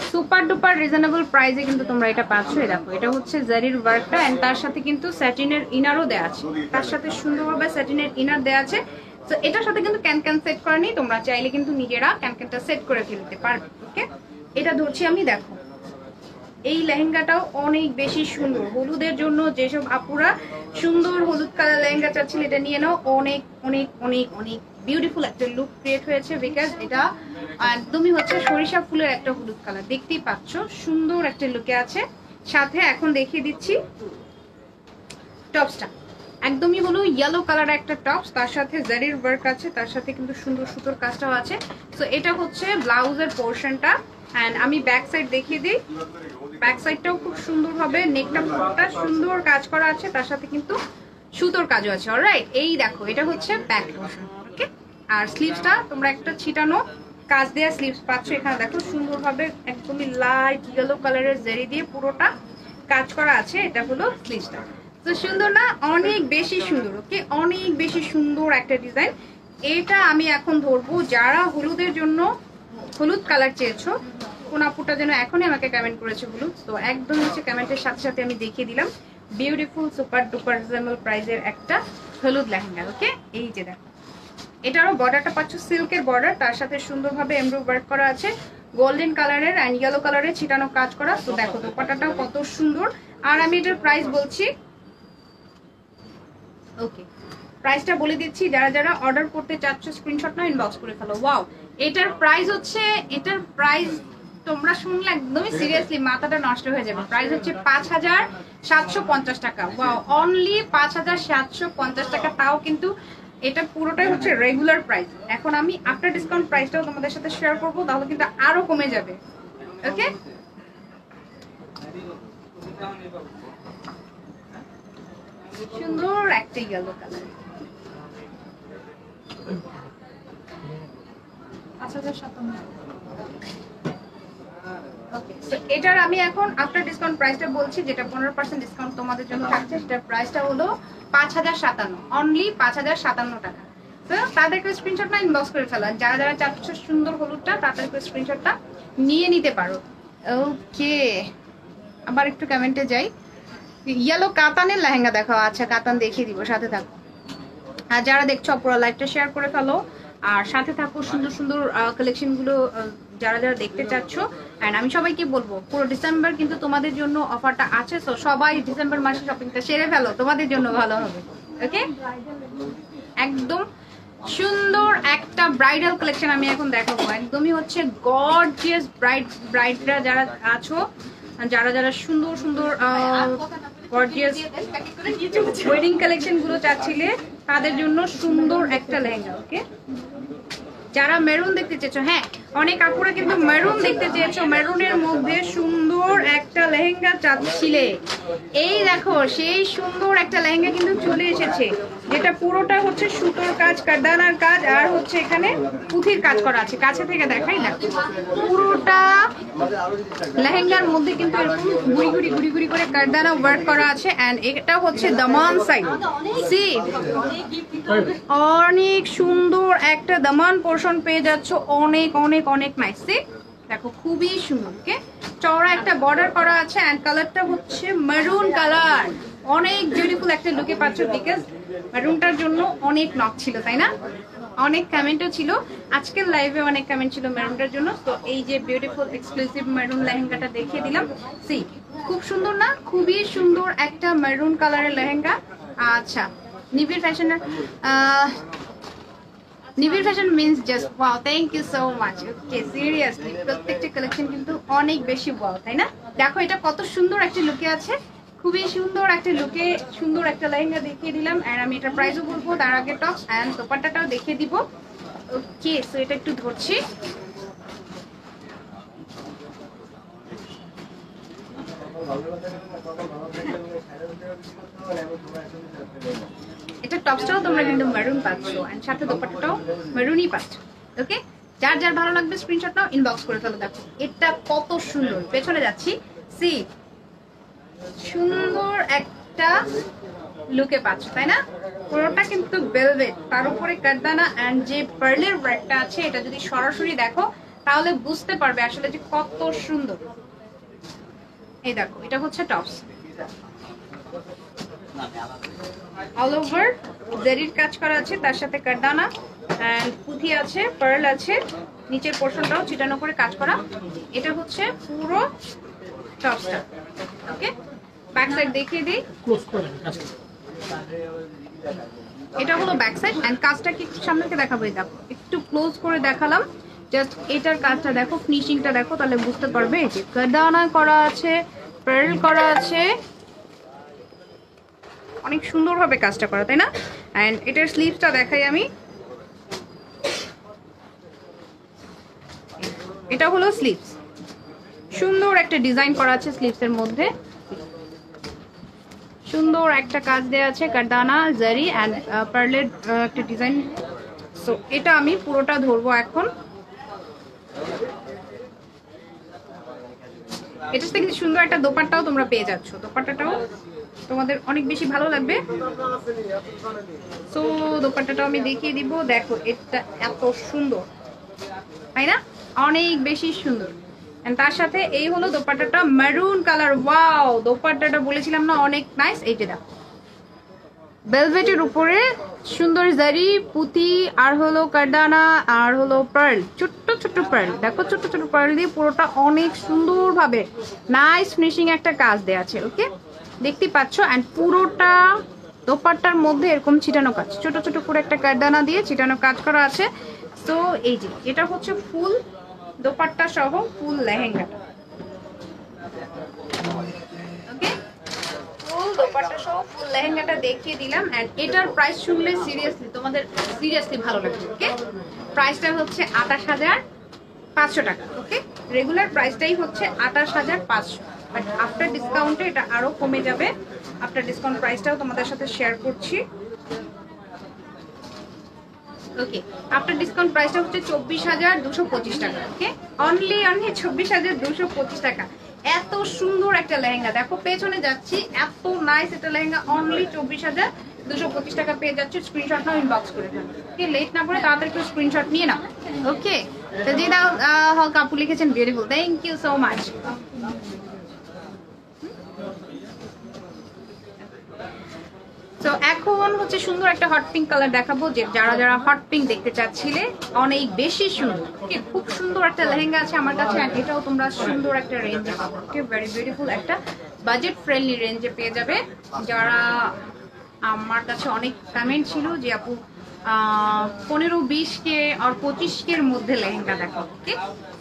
সুপার ডুপার রিজনেবল প্রাইসে কিন্তু তোমরা এটা পাচ্ছ। এই দেখো, এটা হচ্ছে জারির ওয়ার্কটা, এন্ড তার সাথে কিন্তু স্যাটিনের ইনারও দেওয়া আছে, তার সাথে সুন্দরভাবে স্যাটিনের ইনার দেওয়া আছে। তো এটার সাথে কিন্তু ক্যান সেট করা নেই, তোমরা চাইলে কিন্তু নিজেরা ক্যানটা সেট করে ফেলতে পারবে। ওকে, এটা ধরছি আমি, দেখো এই লেহেঙ্গাটাও অনেক বেশি সুন্দর। হলুদের জন্য যেসব আপুরা সুন্দর হলুদ কালার লেহেঙ্গা চাচ্ছিল, এটা নিয়ে নাও, অনেক অনেক অনেক অনেক বিউটিফুল একটা লুক ক্রিয়েট হয়েছে। বিকজ এটা একদমই হচ্ছে সরিষা ফুলের একটা হলুদ কালার, দেখতেই পাচ্ছ সুন্দর একটা লুকে আছে। সাথে এখন দেখিয়ে দিচ্ছি টপসটা, একদমই হলো ইয়েলো কালার একটা টপস, তার সাথে জারির ওয়ার্ক আছে, তার সাথে কিন্তু সুন্দর সুতোর কাজটাও আছে। তো এটা হচ্ছে ব্লাউজের পোর্শনটা। এন্ড আমি ব্যাক সাইড দেখিয়ে দিই, ব্যাক সাইডটাও খুব সুন্দর হবে, নেকটা পুরোটা সুন্দর কাজ করা আছে, তার সাথে কিন্তু সুতোর কাজও আছে। অলরাইট, এই দেখো এটা হচ্ছে ব্যাক পোর্শন। ওকে, আর স্লিভসটা তোমরা একটা ছিটানো কাজ দেওয়া স্লিভস পাচ্ছ। এখানে দেখো সুন্দরভাবে একদমই লাইট ইয়েলো কালারের জারি দিয়ে পুরোটা কাজ করা আছে, এটা হলো স্লিভসটা। তো সুন্দর না? অনেক বেশি সুন্দর। ওকে, অনেক বেশি সুন্দর একটা ডিজাইন। এটা আমি এখন ধরবো যারা হলুদের জন্য হলুদ কালার চেয়েছো। কোন আপুটা যেন এখনই আমাকে কমেন্ট করেছে হলুদ, তো একদম হচ্ছে কমেন্টের সাথে সাথে আমি দেখিয়ে দিলাম বিউটিফুল সুপার ডুপার রিজনেবল প্রাইসের একটা হলুদ লেহেঙ্গা। ওকে, এই যে দেখো, এটারও বর্ডারটা পাচ্ছ সিল্কের বর্ডার, তার সাথে সুন্দরভাবে এমব্রয়ডারি ওয়ার্ক করা আছে, গোল্ডেন কালারের এন্ড ইয়েলো কালারের ছিটানো কাজ করা। তো দেখো দোপাট্টাটাও কত সুন্দর। আর আমি এটার প্রাইস বলছি, ওকে প্রাইসটা বলে দিচ্ছি, যারা যারা অর্ডার করতে চাচ্ছ স্ক্রিনশট নাও, ইনবক্স করে ফেলো। ওয়াও, এটার প্রাইস হচ্ছে, এটার প্রাইস তোমরা শুনলে একদমই সিরিয়াসলি মাথাটা নষ্ট হয়ে যাবে। প্রাইস হচ্ছে 5,750 টাকা। ওয়াও, অনলি 5,750 টাকা, তাও কিন্তু এটা পুরোটাই হচ্ছে রেগুলার প্রাইস। এখন আমি আফটার ডিসকাউন্ট প্রাইসটাও তোমাদের সাথে শেয়ার করবো, তাহলে কিন্তু আরো কমে যাবে। ওকে, সুন্দর একটা ইয়েলো কালার, ওকে, সো এটার আমি এখন আফটার ডিসকাউন্ট প্রাইসটা বলছি, যেটা 15% ডিসকাউন্ট তোমাদের জন্য থাকছে। সেটার প্রাইসটা হলো 5057, অনলি 5057 টাকা। তো তাদেরকে স্ক্রিনশটটা ইনবক্স করে ফেলা, যারা যারা চাচ্ছ সুন্দর হলুদটা তাদেরকে স্ক্রিনশটটা নিয়ে নিতে পারো। ওকে, আবার একটু কমেন্টে যাই। ইয়েলো কাতানের লেহেঙ্গা দেখাও। আচ্ছা, কাতান দেখিয়ে দিব, সাথে থাকো। আর যারা দেখছো পুরো লাইভটা শেয়ার করে ফেলো, আর সাথে থাকো। সুন্দর সুন্দর কালেকশনগুলো যারা যারা দেখতে চাচ্ছ। অ্যান্ড আমি সবাইকে বলবো, পুরো ডিসেম্বর কিন্তু তোমাদের জন্য অফারটা আছে। তো সবাই ডিসেম্বর মাসে শপিংটা সেরে ফেলো, তোমাদের জন্য ভালো হবে। ওকে, একদম সুন্দর একটা ব্রাইডাল কালেকশন আমি এখন দেখাবো। একদমই হচ্ছে গর্জিয়াস ব্রাইডরা যারা আছো, যারা যারা সুন্দর সুন্দর গর্জিয়াস ওয়েডিং কালেকশন গুলো চাচ্ছিলে, তাদের জন্য সুন্দর একটা লেহেঙ্গা। ওকে, যারা মেরুন দেখতে চেয়েছো, হ্যাঁ অনেক আপুরা কিন্তু মেরুন দেখতে চেয়েছো, মেরুনের মধ্যে সুন্দর একটা লেহেঙ্গা চাচ্ছিলে। এই দেখো, সেই সুন্দর একটা লেহেঙ্গা কিন্তু চলে এসেছে, যেটা পুরোটা হচ্ছে সুতোর কাজ, কারদানার কাজ, আর হচ্ছে এখানে পুঁথির কাজ করা আছে। কাছে থেকে দেখাই না, পুরোটা লেহেঙ্গার মধ্যে কিন্তু এরকম গুড়ি গুড়ি গুড়ি গুড়ি করে কারদানা ওয়ার্ক করা আছে। এন্ড এটা হচ্ছে দামান সাইড, সি অনেক সুন্দর একটা দামান পোর্শন পেয়ে যাচ্ছ, অনেক অনেক অনেক নাইস। সি দেখো, খুবই সুন্দর। ওকে, চওড়া একটা বর্ডার করা আছে, এন্ড কালারটা হচ্ছে মেরুন কালার। অনেক বিউটিফুল একটা লুকে পাচ্ছ, বিকজ মেরুনটার জন্য অনেক নক ছিল, তাই না? অনেক কমেন্টও ছিল, আজকের লাইভে অনেক কমেন্ট ছিল মেরুনটার জন্য। তো এই যে বিউটিফুল এক্সক্লুসিভ মেরুন লেহেঙ্গাটা দেখিয়ে দিলাম। সি খুব সুন্দর না? খুবই সুন্দর একটা মেরুন কালারের লেহেঙ্গা। আচ্ছা, নিবিড় ফ্যাশনের Nibir fashion means just wow, thank you so much. Okay, seriously প্রত্যেকটা কালেকশন কিন্তু অনেক বেশি ওয়াও, তাই না? দেখো এটা কত সুন্দর একটা লুকে আছে, খুবই সুন্দর একটা লুকে সুন্দর একটা লেহেঙ্গা দেখিয়ে দিলাম। আর আমি এটা প্রাইসও বলবো, তার আগে টপস এন্ড দোপাট্টাটাও দেখিয়ে দিব। ওকে, সো এটা একটু ধরছি। এটা টপসটাও তোমরা কিন্তু মেরুন পাচ্ছ, এন্ড সাথে দোপাট্টাটাও মেরুনই পাচ্ছ। ওকে, যার যার ভালো লাগবে স্ক্রিনশট নাও, ইনবক্স করে ফেলো। দেখো এটা কত সুন্দর, পেছনে যাচ্ছি। সি সুন্দর একটা লুকে পাচ্ছ, তাই না? পুরোটা কিন্তু ভেলভেট, তার উপরে কারদানা এন্ড যে পার্লের ওয়ার্কটা আছে, এটা যদি সরাসরি দেখো তাহলে বুঝতে পারবে আসলে যে কত সুন্দর। এই দেখো, এটা হচ্ছে টপস, অল ওভার জেরির কাজ করা আছে, তার সাথে কারদানা এন্ড পুঁথি আছে, পার্ল আছে, নিচের পোর্শনটাও চিটানো করে কাজ করা। এটা হচ্ছে পুরো টপসটা। ওকে, ব্যাক সাইড দেখিয়ে দিই। ক্লোজ করে এটা হলো ব্যাক সাইড, এন্ড কাজটা কি সামনে থেকে দেখাবো। এই দেখো, একটু ক্লোজ করে দেখালাম, জাস্ট এটার কাজটা দেখো, ফিনিশিংটা দেখো, তাহলে বুঝতে পারবে যে কারদানা করা আছে, পার্ল করা আছে, অনেক সুন্দরভাবে কাজটা করা, তাই না? এন্ড এটার স্লিভসটা দেখাই আমি। এটা হলো স্লিভস, সুন্দর একটা ডিজাইন করা আছে স্লিভসের মধ্যে, সুন্দর একটা কাজ দেওয়া আছে, কারদানা, জারি এন্ড পার্লের একটা ডিজাইন। সো এটা আমি পুরোটা ধরবো এখন। এটার সাথে কিন্তু সুন্দর একটা দোপাট্টাও তোমরা পেয়ে যাচ্ছ, দোপাট্টাটাও তোমাদের অনেক বেশি ভালো লাগবে। সো দোপাট্টাটাও আমি দেখিয়ে দিব। দেখো এটা এত সুন্দর, তাই না? অনেক বেশি সুন্দর। তার সাথে এই হলো দোপাট্টাটা, মেরুন কালার। ওয়াও, দোপাট্টাটা বলেছিলাম না অনেক নাইস। এই যে দেখো, ভেলভেটের উপরে সুন্দর জারি, পুঁতি, আর হলো কারদানা, আর হলো পার্ল, ছোট্ট ছোট্ট পার্ল। দেখো ছোট্ট ছোট্ট পার্ল দিয়ে পুরোটা অনেক সুন্দরভাবে নাইস ফিনিশিং একটা কাজ দেওয়া আছে। ওকে, দেখতে পাচ্ছ। এন্ড পুরোটা দোপাট্টার মধ্যে এরকম ছিটানো কাজ, ছোট ছোট করে একটা কারদানা দিয়ে ছিটানো কাজ করা আছে। তো এই যে এটা হচ্ছে ফুল দোপাট্টা সহ ফুল লেহেঙ্গাটা। ওকে, ফুল দোপাট্টা সহ ফুল লেহেঙ্গাটা দেখিয়ে দিলাম। এন্ড এটার প্রাইস শুনলে সিরিয়াসলি তোমাদের সিরিয়াসলি ভালো লাগবে। ওকে, প্রাইসটা হচ্ছে 28,500 টাকা। ওকে, রেগুলার প্রাইসটাই হচ্ছে 28,500, বাট আফটার ডিসকাউন্টে এটা আরো কমে যাবে। আফটার ডিসকাউন্ট প্রাইসটাও তোমাদের সাথে শেয়ার করছি। ওকে, আফটার ডিসকাউন্ট প্রাইসটা হচ্ছে 24,225 টাকা। ওকে, অনলি 24,225 টাকা। এত সুন্দর একটা লেহেঙ্গা, দেখো পেছনে যাচ্ছি, এত নাইস একটা লেহেঙ্গা অনলি 24,225 টাকা পেয়ে যাচ্ছে। স্ক্রিনশট নাও, ইনবক্স করে ফেলো। ওকে, লেট না করে তাড়াতাড়ি একটু স্ক্রিনশট নিয়ে নাও। ওকে, তো যে দাও হক আপু লিখেছেন beautiful, thank you so much. তো এখন হচ্ছে সুন্দর একটা হট পিঙ্ক কালার দেখাবো, যে যারা যারা হট পিঙ্ক দেখতে চাচ্ছিলে, অনেক বেশি সুন্দর। ওকে, খুব সুন্দর একটা লেহেঙ্গা আছে আমার কাছে, আর এটাও তোমরা সুন্দর একটা রেঞ্জে পাবো। ওকে, ভেরি বিউটিফুল একটা বাজেট ফ্রেন্ডলি রেঞ্জে পেয়ে যাবে। যারা আমার কাছে অনেক কমেন্ট ছিল যে আপু 15-20K আর 25K এর মধ্যে লেহেঙ্গা দেখাবো। ওকে,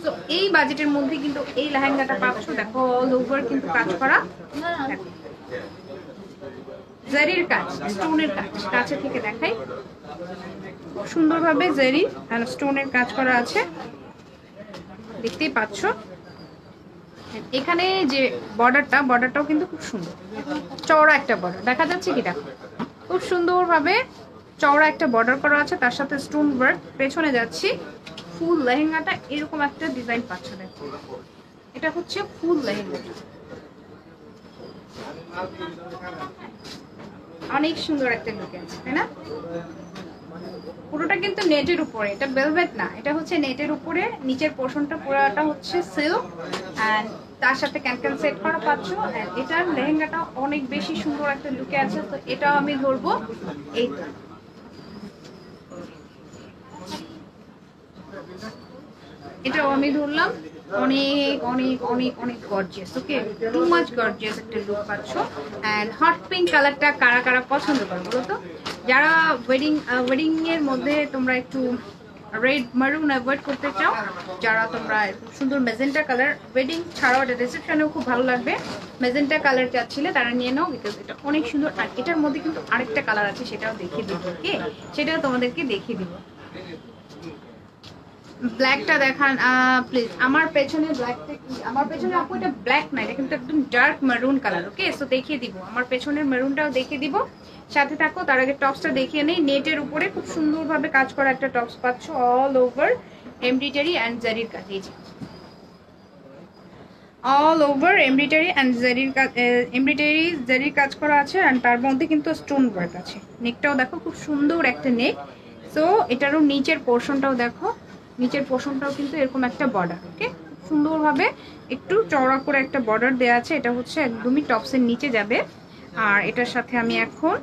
তো এই বাজেটের মধ্যে কিন্তু এই লেহেঙ্গাটা পাচ্ছ। দেখো অল ওভার কিন্তু কাজ করা, দেখো জারির কাজ, স্টোনের কাজ, কাছে থেকে দেখাই, সুন্দরভাবে জারি আর স্টোনের কাজ করা আছে, দেখতেই পাচ্ছ। এখানে যে বর্ডারটাও কিন্তু খুব সুন্দর, চওড়া একটা বর্ডার দেখা যাচ্ছে কি, দেখো খুব সুন্দরভাবে চওড়া একটা বর্ডার করা আছে, তার সাথে স্টোন ওয়ার্ক। পেছনে যাচ্ছি, ফুল লেহেঙ্গাটা এরকম একটা ডিজাইন পাচ্ছ। দেখো এটা হচ্ছে ফুল লেহেঙ্গা, অনেক সুন্দর একটা লুক আছে, তাই না? পুরোটা কিন্তু নেটের উপরে, এটা ভেলভেট না, এটা হচ্ছে নেটের উপরে। নিচের পোর্শনটা পুরোটা হচ্ছে সিল্ক, এন্ড তার সাথে ক্যানক্যান সেট করা পাচ্ছ। এন্ড এটার লেহেঙ্গাটা অনেক বেশি সুন্দর একটা লুকে আছে। তো এটাও আমি ধরবো, এই তো এটাও আমি ধরলাম, অনেক অনেক অনেক অনেক গর্জিয়াস। ওকে, টু মাচ গর্জিয়াস একটা লুক পাচ্ছ। এন্ড হট পিঙ্ক কালারটা কারা কারা পছন্দ করো বলো তো? যারা ওয়েডিং এর মধ্যে তোমরা একটু রেড মারুন অ্যাভয়েড করতে চাও, যারা তোমরা সুন্দর মেজেন্টা কালার, ওয়েডিং ছাড়াও এটা রিসেপশনেও খুব ভালো লাগবে, মেজেন্টা কালার চাচ্ছিলে তারা নিয়ে নাও, বিকজ এটা অনেক সুন্দর। আর এটার মধ্যে কিন্তু আরেকটা কালার আছে, সেটাও দেখিয়ে দিব। ওকে, সেটাও তোমাদেরকে দেখিয়ে দিব। ব্ল্যাকটা দেখান প্লিজ। আমার পেছনে ব্ল্যাকটা কি? আমার পেছনে আপু এটা ব্ল্যাক না, এটা কিন্তু একদম ডার্ক মেরুন কালার। ওকে, সো দেখিয়ে দিব, আমার পেছনের মেরুনটাও দেখিয়ে দিব। সাথে থাকো, তার আগে টপসটা দেখিয়ে নেই। নেটের উপরে খুব সুন্দরভাবে কাজ করা একটা টপস পাচ্ছ, অল ওভার এমব্রয়ডারি অ্যান্ড জারির কাজ। এই যে অল ওভার এমব্রয়ডারি অ্যান্ড জারির কাজ করা আছে, অ্যান্ড তার মধ্যে কিন্তু স্টোন ওয়ার্ক আছে। নেকটাও দেখো খুব সুন্দর একটা নেক। সো এটারও নিচের পোর্শনটাও দেখো, নিচের পোর্শনটাও কিন্তু এরকম একটা বর্ডার। ওকে, সুন্দরভাবে একটু চওড়া করে একটা বর্ডার দেওয়া আছে। এটা হচ্ছে একদমই টপসের নিচে যাবে। আর এটার সাথে আমি এখন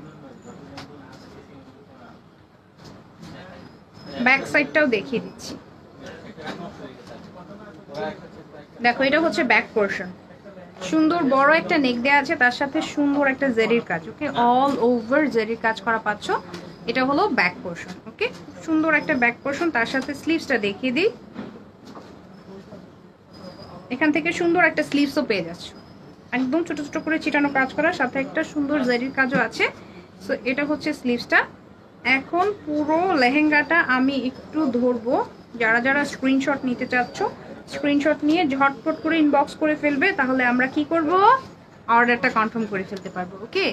ব্যাক সাইডটাও দেখিয়ে দিচ্ছি। দেখো এটা হচ্ছে ব্যাক পোর্শন, সুন্দর বড় একটা নেক দেওয়া আছে, তার সাথে সুন্দর একটা জেরির কাজ। ওকে, অল ওভার জেরির কাজ করা পাচ্ছ। এটা হলো ব্যাক পোর্শন। ওকে, সুন্দর একটা ব্যাক পোর্শন, তার সাথে স্লিভসটা দেখিয়ে দিই। এখান থেকে সুন্দর একটা স্লিভসও পেয়ে যাচ্ছ, একদম ছোট ছোট করে চিটানো কাজ করা, সাথে একটা সুন্দর জেরির কাজও আছে। সো এটা হচ্ছে স্লিভসটা। এখন পুরো লেহেঙ্গাটা আমি একটু ধরবো, যারা যারা স্ক্রিনশট নিতে চাচ্ছ স্ক্রিনশট নিয়ে ঝটপট করে ইনবক্স করে ফেলবে, তাহলে আমরা কি করব, অর্ডারটা কনফার্ম করে ফেলতে পারবো। ওকে,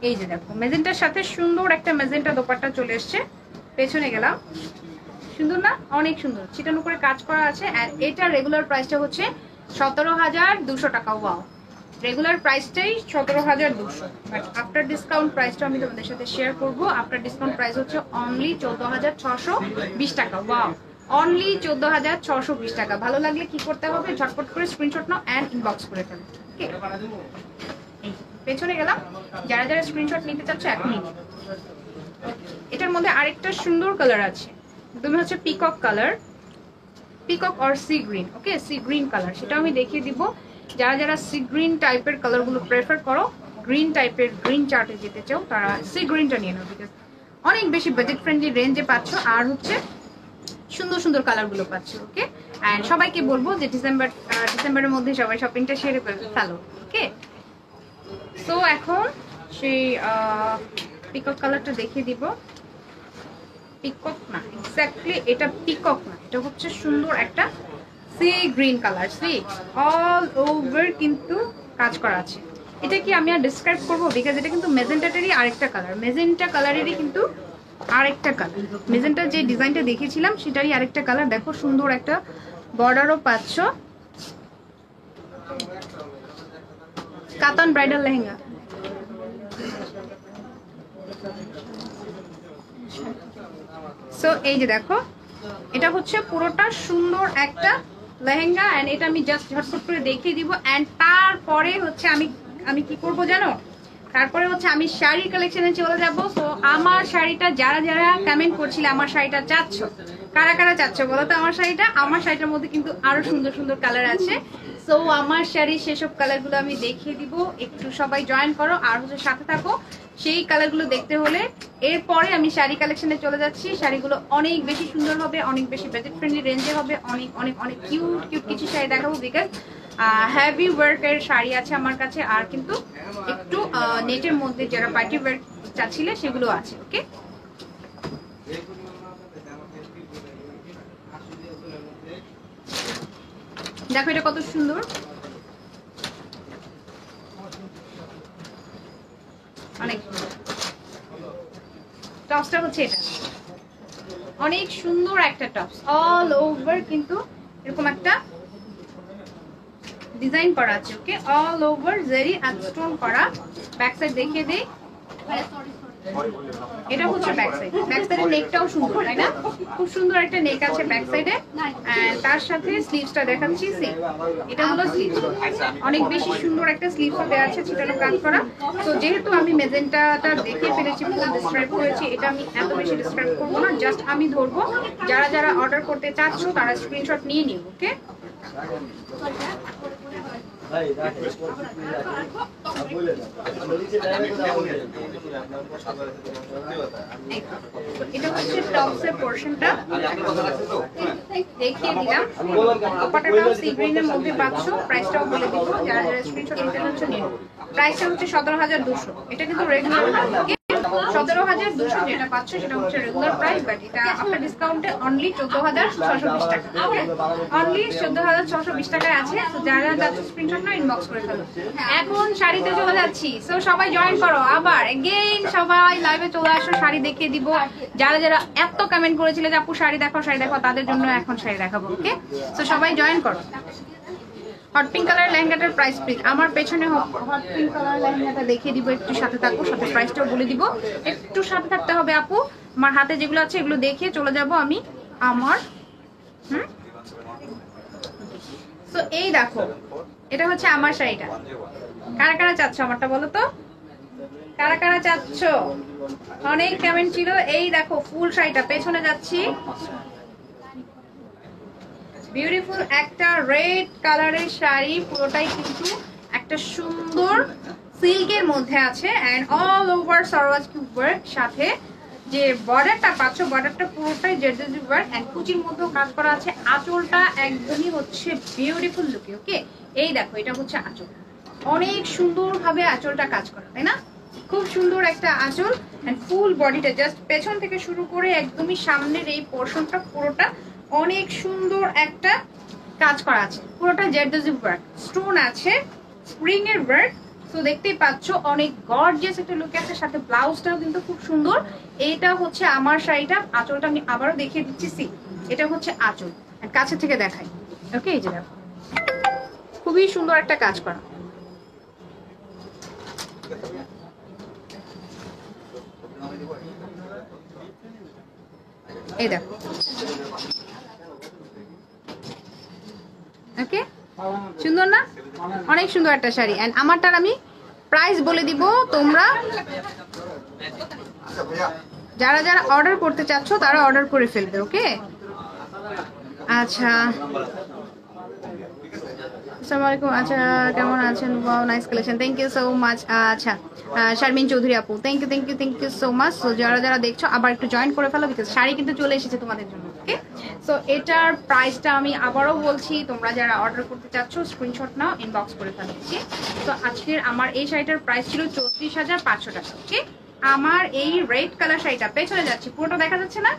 এই যে দেখো মেজেন্টার সাথে সুন্দর একটা মেজেন্টা দোপাট্টা চলে এসছে। পেছনে গেলাম, সুন্দর না? অনেক সুন্দর, চিটানো করে কাজ করা আছে। আর এটা রেগুলার প্রাইসটা হচ্ছে 17,200 টাকা। ওয়াও, রেগুলার প্রাইসটাই 17,200, বাট আফটার ডিসকাউন্ট প্রাইসটা আমি তোমাদের সাথে শেয়ার করবো। আফটার ডিসকাউন্ট প্রাইস হচ্ছে অনলি 14,620 টাকা। ওয়াও, অনলি 14,620 টাকা। ভালো লাগলে কি করতে হবে, ঝটপট করে স্ক্রিনশট নাও অ্যান্ড ইনবক্স করে ফেলো। ওকে, পেছনে গেলাম, যারা যারা স্ক্রিনশট নিতে চাচ্ছ এখনই নিন। এটার মধ্যে আরেকটা সুন্দর কালার আছে, তুমি হচ্ছে peacock colour, peacock or sea green. Okay, C green colour, সেটা আমি দেখিয়ে দিব। যারা যারা সি গ্রিন টাইপের কালারগুলো প্রেফার করো, গ্রিন টাইপের গ্রিন চার্টে যেতে চাও, তারা সি গ্রিনটা নিয়ে নাও, বিকজ অনেক বেশি বাজেট ফ্রেন্ডলি রেঞ্জে পাচ্ছ, আর হচ্ছে সুন্দর সুন্দর কালারগুলো পাচ্ছ। ওকে, অ্যান্ড সবাইকে বলবো যে ডিসেম্বরের মধ্যে সবাই শপিংটা সেরে ফেলো। ওকে, সো এখন সেই পিকক কালারটা দেখিয়ে দিব। পিকক না, এক্স্যাক্টলি এটা পিকক না, এটা হচ্ছে সুন্দর একটা sea green colour. See all over কিন্তু কাজ করা আছে, এটা কি আমি আর ডিসক্রাইব করবো, বিকজ এটা কিন্তু মেজেন্টাটারই আরেকটা কালার, মেজেন্টা কালারেরই কিন্তু আরেকটা কালার, মেজেন্টা যে ডিজাইনটা দেখিয়েছিলাম সেটারই আরেকটা কালার। দেখো সুন্দর একটা বর্ডারও পাচ্ছ, কাতান ব্রাইডাল লেহেঙ্গা। সো এই যে দেখো এটা হচ্ছে পুরোটা সুন্দর একটা লেহেঙ্গা, এন্ড এটা আমি জাস্ট ঝটপট করে দেখিয়ে দিব। এন্ড তারপরে হচ্ছে আমি কি করব জানো, তারপরে হচ্ছে আমি শাড়ি কালেকশনে চলে যাব। সো আমার শাড়িটা যারা যারা কমেন্ট করছিলে আমার শাড়িটা চাচ্ছ, কারা কারা চাচ্ছ বলো তো আমার শাড়িটা? আমার শাড়িটার মধ্যে কিন্তু আরো সুন্দর সুন্দর কালার আছে। সো আমার শাড়ির সেসব কালারগুলো আমি দেখিয়ে দিব, একটু সবাই জয়েন করো আর হচ্ছে সাথে থাকো। সেই কালারগুলো দেখতে হলে এরপরে আমি শাড়ি কালেকশনে চলে যাচ্ছি। শাড়িগুলো অনেক বেশি সুন্দর হবে, অনেক বেশি বাজেট ফ্রেন্ডলি রেঞ্জে হবে, অনেক অনেক অনেক কিউট কিউট কিছু শাড়ি দেখাবো, বিকজ হেভি ওয়ার্কের শাড়ি আছে আমার কাছে, আর কিন্তু একটু নেটের মধ্যে যারা পার্টি ওয়ার চাচ্ছিলে সেগুলো আছে। ওকে, দেখো এটা কত সুন্দর, অনেক টপসটা হচ্ছে এটা অনেক সুন্দর একটা টপস, অল ওভার কিন্তু এরকম একটা ডিজাইন করা আছে। Okay, all over zari and stone করা। ব্যাক সাইড দেখিয়ে দেই, এটা হচ্ছে ব্যাক সাইড। ব্যাক সাইডের নেকটাও সুন্দর, তাই না? খুব সুন্দর একটা নেক আছে ব্যাক সাইডে, এন্ড তার সাথে স্লিভসটা দেখাচ্ছি। এটা হলো স্লিভস, অনেক বেশি সুন্দর একটা স্লিভস দেওয়া আছে, ছিটানো কাজ করা। তো যেহেতু আমি মেজেন্টাটা দেখে ফেলেছি, পুরো ডিসক্রাইব করেছি, এটা আমি এত বেশি ডিসক্রাইব করবো না, জাস্ট আমি ধরবো। যারা যারা অর্ডার করতে চাচ্ছ তারা স্ক্রিনশট নিয়ে নিও। ওকে, এটা হচ্ছে টপসের পোরশনটা দেখিয়ে দিলাম। দুপাট্টাটাও সি গ্রিনের মধ্যে পাচ্ছ, প্রাইসটাও বলে দিব, যারা যারা স্ক্রিনশট নিতে চাচ্ছ নিও। প্রাইসটা হচ্ছে 17,200। এটা কিন্তু রেগুলার 17,200 যেটা পাচ্ছ সেটা হচ্ছে রেগুলার প্রাইস, বাট এটা আপনার ডিসকাউন্টে অনলি 14,620 টাকা। অনলি 14,620 টাকায় আছে। তো যারা যাচ্ছে স্ক্রিনশট না ইনবক্স করে ফেলো। এখন শাড়িতে চলে যাচ্ছি, সো সবাই জয়েন করো। আবার এগেইন সবাই লাইভে চলে আসো, শাড়ি দেখিয়ে দিব। যারা যারা এত কমেন্ট করেছিলে যে আপু শাড়ি দেখো শাড়ি দেখো, তাদের জন্য এখন শাড়ি দেখাবো। ওকে, সো সবাই জয়েন করো। হট পিঙ্ক কালার লেহেঙ্গাটার প্রাইস প্লিজ, আমার পেছনে হট পিঙ্ক কালার লেহেঙ্গাটা দেখিয়ে দিব, একটু সাথে থাকো, সাথে প্রাইসটাও বলে দিব। একটু সাথে থাকতে হবে আপু, আমার হাতে যেগুলো আছে এগুলো দেখিয়ে চলে যাব আমি আমার। তো এই দেখো এটা হচ্ছে আমার শাড়িটা, কারা কারা চাচ্ছ আমারটা বলো তো, কারা কারা চাচ্ছ? অনেক কমেন্ট ছিল। এই দেখো ফুল শাড়িটা, পেছনে যাচ্ছি, বিউটিফুল একটা রেড কালারের শাড়ি, পুরোটাই কিন্তু একটা সুন্দর সিল্কের মধ্যে আছে, এন্ড অল ওভার সরওয়াজকি ওয়ার্ক, সাথে যে বর্ডারটা পাচ্ছ বর্ডারটা পুরোটাই জর্জেটি ওয়ার্ক, এন্ড কুচির মধ্যেও কাজ করা আছে। আঁচলটা একদমই হচ্ছে বিউটিফুল লুকে। ওকে, এই দেখো এটা হচ্ছে আঁচল, অনেক সুন্দর ভাবে আঁচলটা কাজ করা, তাই না? খুব সুন্দর একটা আঁচল, এন্ড ফুল বডিটা জাস্ট পেছন থেকে শুরু করে একদমই সামনের এই পোর্শনটা পুরোটা অনেক সুন্দর একটা কাজ করা আছে। পুরোটা জর্জেটি ওয়ার্ক, স্টোন আছে, স্প্রিং এর ওয়ার্ক। তো দেখতেই পাচ্ছ অনেক গর্জিয়াস একটা লুক আছে, সাথে ব্লাউজটাও কিন্তু খুব সুন্দর। এইটা হচ্ছে আমার শাড়িটা, আঁচলটা আমি আবারও দেখিয়ে দিচ্ছি। সি, এটা হচ্ছে আঁচল, কাছে থেকে দেখাই। ওকে, এই যে দেখো খুবই সুন্দর একটা কাজ করা। এই দেখো, ওকে সুন্দর না? অনেক সুন্দর একটা শাড়ি, এন্ড আমারটার আমি প্রাইস বলে দিব। তোমরা যারা যারা অর্ডার করতে চাচ্ছ তারা অর্ডার করে ফেলবে। ওকে, আচ্ছা আসসালামু আলাইকুম। আচ্ছা কেমন আছেন? Wow nice collection, thank you so much. আচ্ছা শারমিন চৌধুরী আপু, thank you so much. So যারা যারা দেখছো আবার একটু জয়েন করে ফেলো, বিকজ শাড়ি কিন্তু চলে এসেছে তোমাদের জন্য। ওকে, সো এটার প্রাইসটা আমি আবারও বলছি, তোমরা যারা অর্ডার করতে চাচ্ছ স্ক্রিনশট নাও, ইনবক্স করে ফেলো। ওকে, তো আজকের আমার এই শাড়িটার প্রাইস ছিল 34,500 টাকা। ওকে, আমার এই রেড কালার শাড়িটা, পেছনে যাচ্ছি পুরোটা দেখা যাচ্ছে না,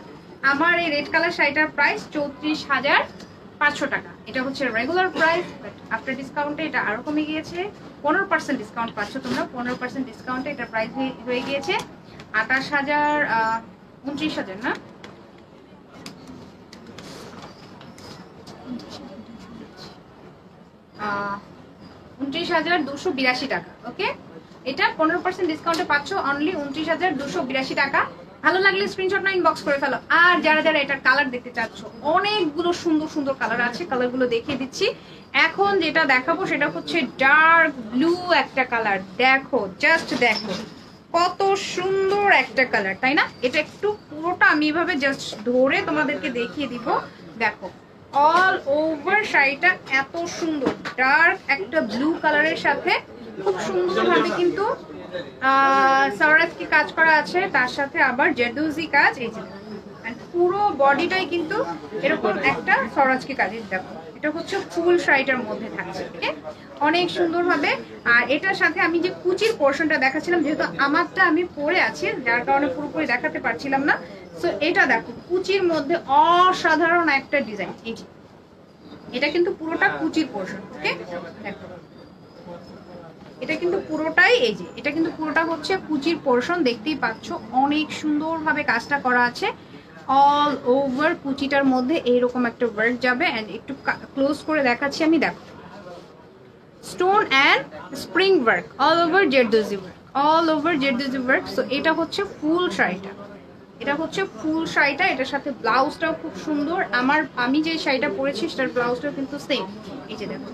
আমার এই রেড কালার শাড়িটার প্রাইস 34,500 টাকা। এটা হচ্ছে রেগুলার প্রাইস, বাট আফটার ডিসকাউন্টে এটা আরো কমে গিয়েছে। 15% ডিসকাউন্ট পাচ্ছ তোমরা, 15% ডিসকাউন্টে এটা প্রাইস হয়ে গিয়েছে 28,000 29,000 না, 29,282 টাকা। ওকে, এটা 15% ডিসকাউন্টে পাচ্ছ অনলি 29,282 টাকা। ভালো লাগলে স্ক্রিনশট না ইনবক্স করে ফেলো। আর যারা যারা এটার কালার দেখতে চাচ্ছ, অনেকগুলো সুন্দর সুন্দর কালার আছে, কালারগুলো দেখিয়ে দিচ্ছি। এখন যেটা দেখাবো সেটা হচ্ছে ডার্ক ব্লু একটা কালার। দেখো, জাস্ট দেখো কত সুন্দর একটা কালার, তাই না? এটা একটু পুরোটা আমি এভাবে জাস্ট ধরে তোমাদেরকে দেখিয়ে দিব। দেখো অল ওভার শাড়িটা এত সুন্দর, ডার্ক একটা ব্লু কালারের সাথে খুব সুন্দরভাবে কিন্তু সাওরাজকি কাজ করা আছে, তার সাথে আবার জেরদৌজি কাজ। এই যে পুরো বডিটাই কিন্তু এরকম একটা সাওরাজকি কাজ। দেখো এটা হচ্ছে ফুল শাড়িটার মধ্যে থাকছে, ওকে, অনেক সুন্দরভাবে। আর এটার সাথে আমি যে কুচির পোর্শনটা দেখাচ্ছিলাম, যেহেতু আমারটা আমি পরে আছি যার কারণে পুরোপুরি দেখাতে পারছিলাম না, সো এটা দেখো কুচির মধ্যে অসাধারণ একটা ডিজাইন। এই যে এটা কিন্তু পুরোটা কুচির পোর্শন, ওকে, দেখো এটা কিন্তু পুরোটাই, এই যে এটা কিন্তু পুরোটা হচ্ছে কুচির পোর্শন, দেখতেই পাচ্ছ অনেক সুন্দরভাবে কাজটা করা আছে। অল ওভার কুচিটার মধ্যে এইরকম একটা ওয়ার্ক যাবে। এন্ড একটু ক্লোজ করে দেখাচ্ছি আমি, দেখো stone and spring work, all over zardozi work, all over zardozi work. So এটা হচ্ছে ফুল শাড়িটা, এটা হচ্ছে ফুল শাড়িটা। এটার সাথে ব্লাউজটাও খুব সুন্দর। আমি যে শাড়িটা পরেছি সেটার ব্লাউজটাও কিন্তু সেম। এই যে দেখো,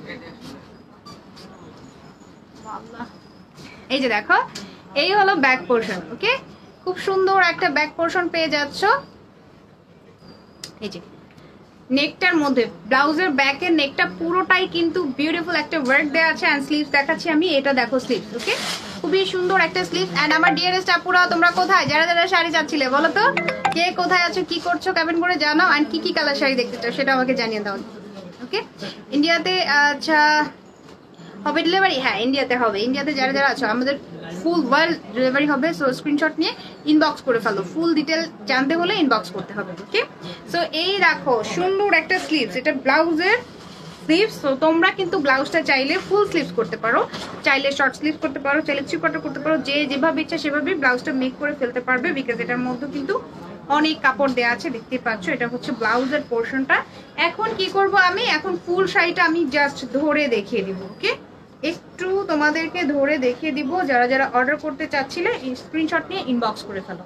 এই যে দেখো, এই হলো ব্যাক পোর্শন, ওকে, খুব সুন্দর একটা ব্যাক পোর্শন পেয়ে যাচ্ছ। এই যে নেকটার মধ্যে ব্লাউজের ব্যাকের নেকটা পুরোটাই কিন্তু বিউটিফুল একটা ওয়ার্ক দেওয়া আছে। এন্ড স্লিভস দেখাচ্ছি আমি, এটা দেখো স্লিভস, ওকে, খুবই সুন্দর একটা স্লিভ। এন্ড আমার ডিয়ারেস্ট আপুরা, তোমরা কোথায়, যারা যারা শাড়ি চাচ্ছিলে বলো তো, কে কোথায় আছো, কি করছো, কমেন্ট করে জানাও। এন্ড কি কি কালার শাড়ি দেখতে চাও সেটা আমাকে জানিয়ে দাও, ওকে। ইন্ডিয়াতে আচ্ছা হবে ডেলিভারি? হ্যাঁ, ইন্ডিয়াতে হবে। ইন্ডিয়াতে যারা যারা আছো, আমাদের ফুল ওয়ার্ল্ড ডেলিভারি হবে। সো স্ক্রিনশট নিয়ে ইনবক্স করে ফেলো, ফুল ডিটেল জানতে হলে ইনবক্স করতে হবে, ওকে। সো এই রাখো সুন্দর একটা স্লিভস, এটা ব্লাউজের স্লিভস। তো তোমরা কিন্তু ব্লাউজটা চাইলে ফুল স্লিভস করতে পারো, চাইলে শর্ট স্লিভ করতে পারো, চাইলে থ্রি কোয়ার্টার করতে পারো, যে যেভাবে ইচ্ছা সেভাবে ব্লাউজটা মেক করে ফেলতে পারবে। বিকজ এটার মধ্যে কিন্তু অনেক কাপড় দেওয়া আছে, দেখতে পাচ্ছ। এটা হচ্ছে ব্লাউজের পোর্শনটা। এখন কি করব আমি, এখন ফুল শাড়িটা আমি জাস্ট ধরে দেখিয়ে দিব, ওকে, একটু তোমাদেরকে ধরে দেখিয়ে দিব। যারা যারা অর্ডার করতে চাচ্ছিলে স্ক্রিনশট নিয়ে ইনবক্স করে ফেলো।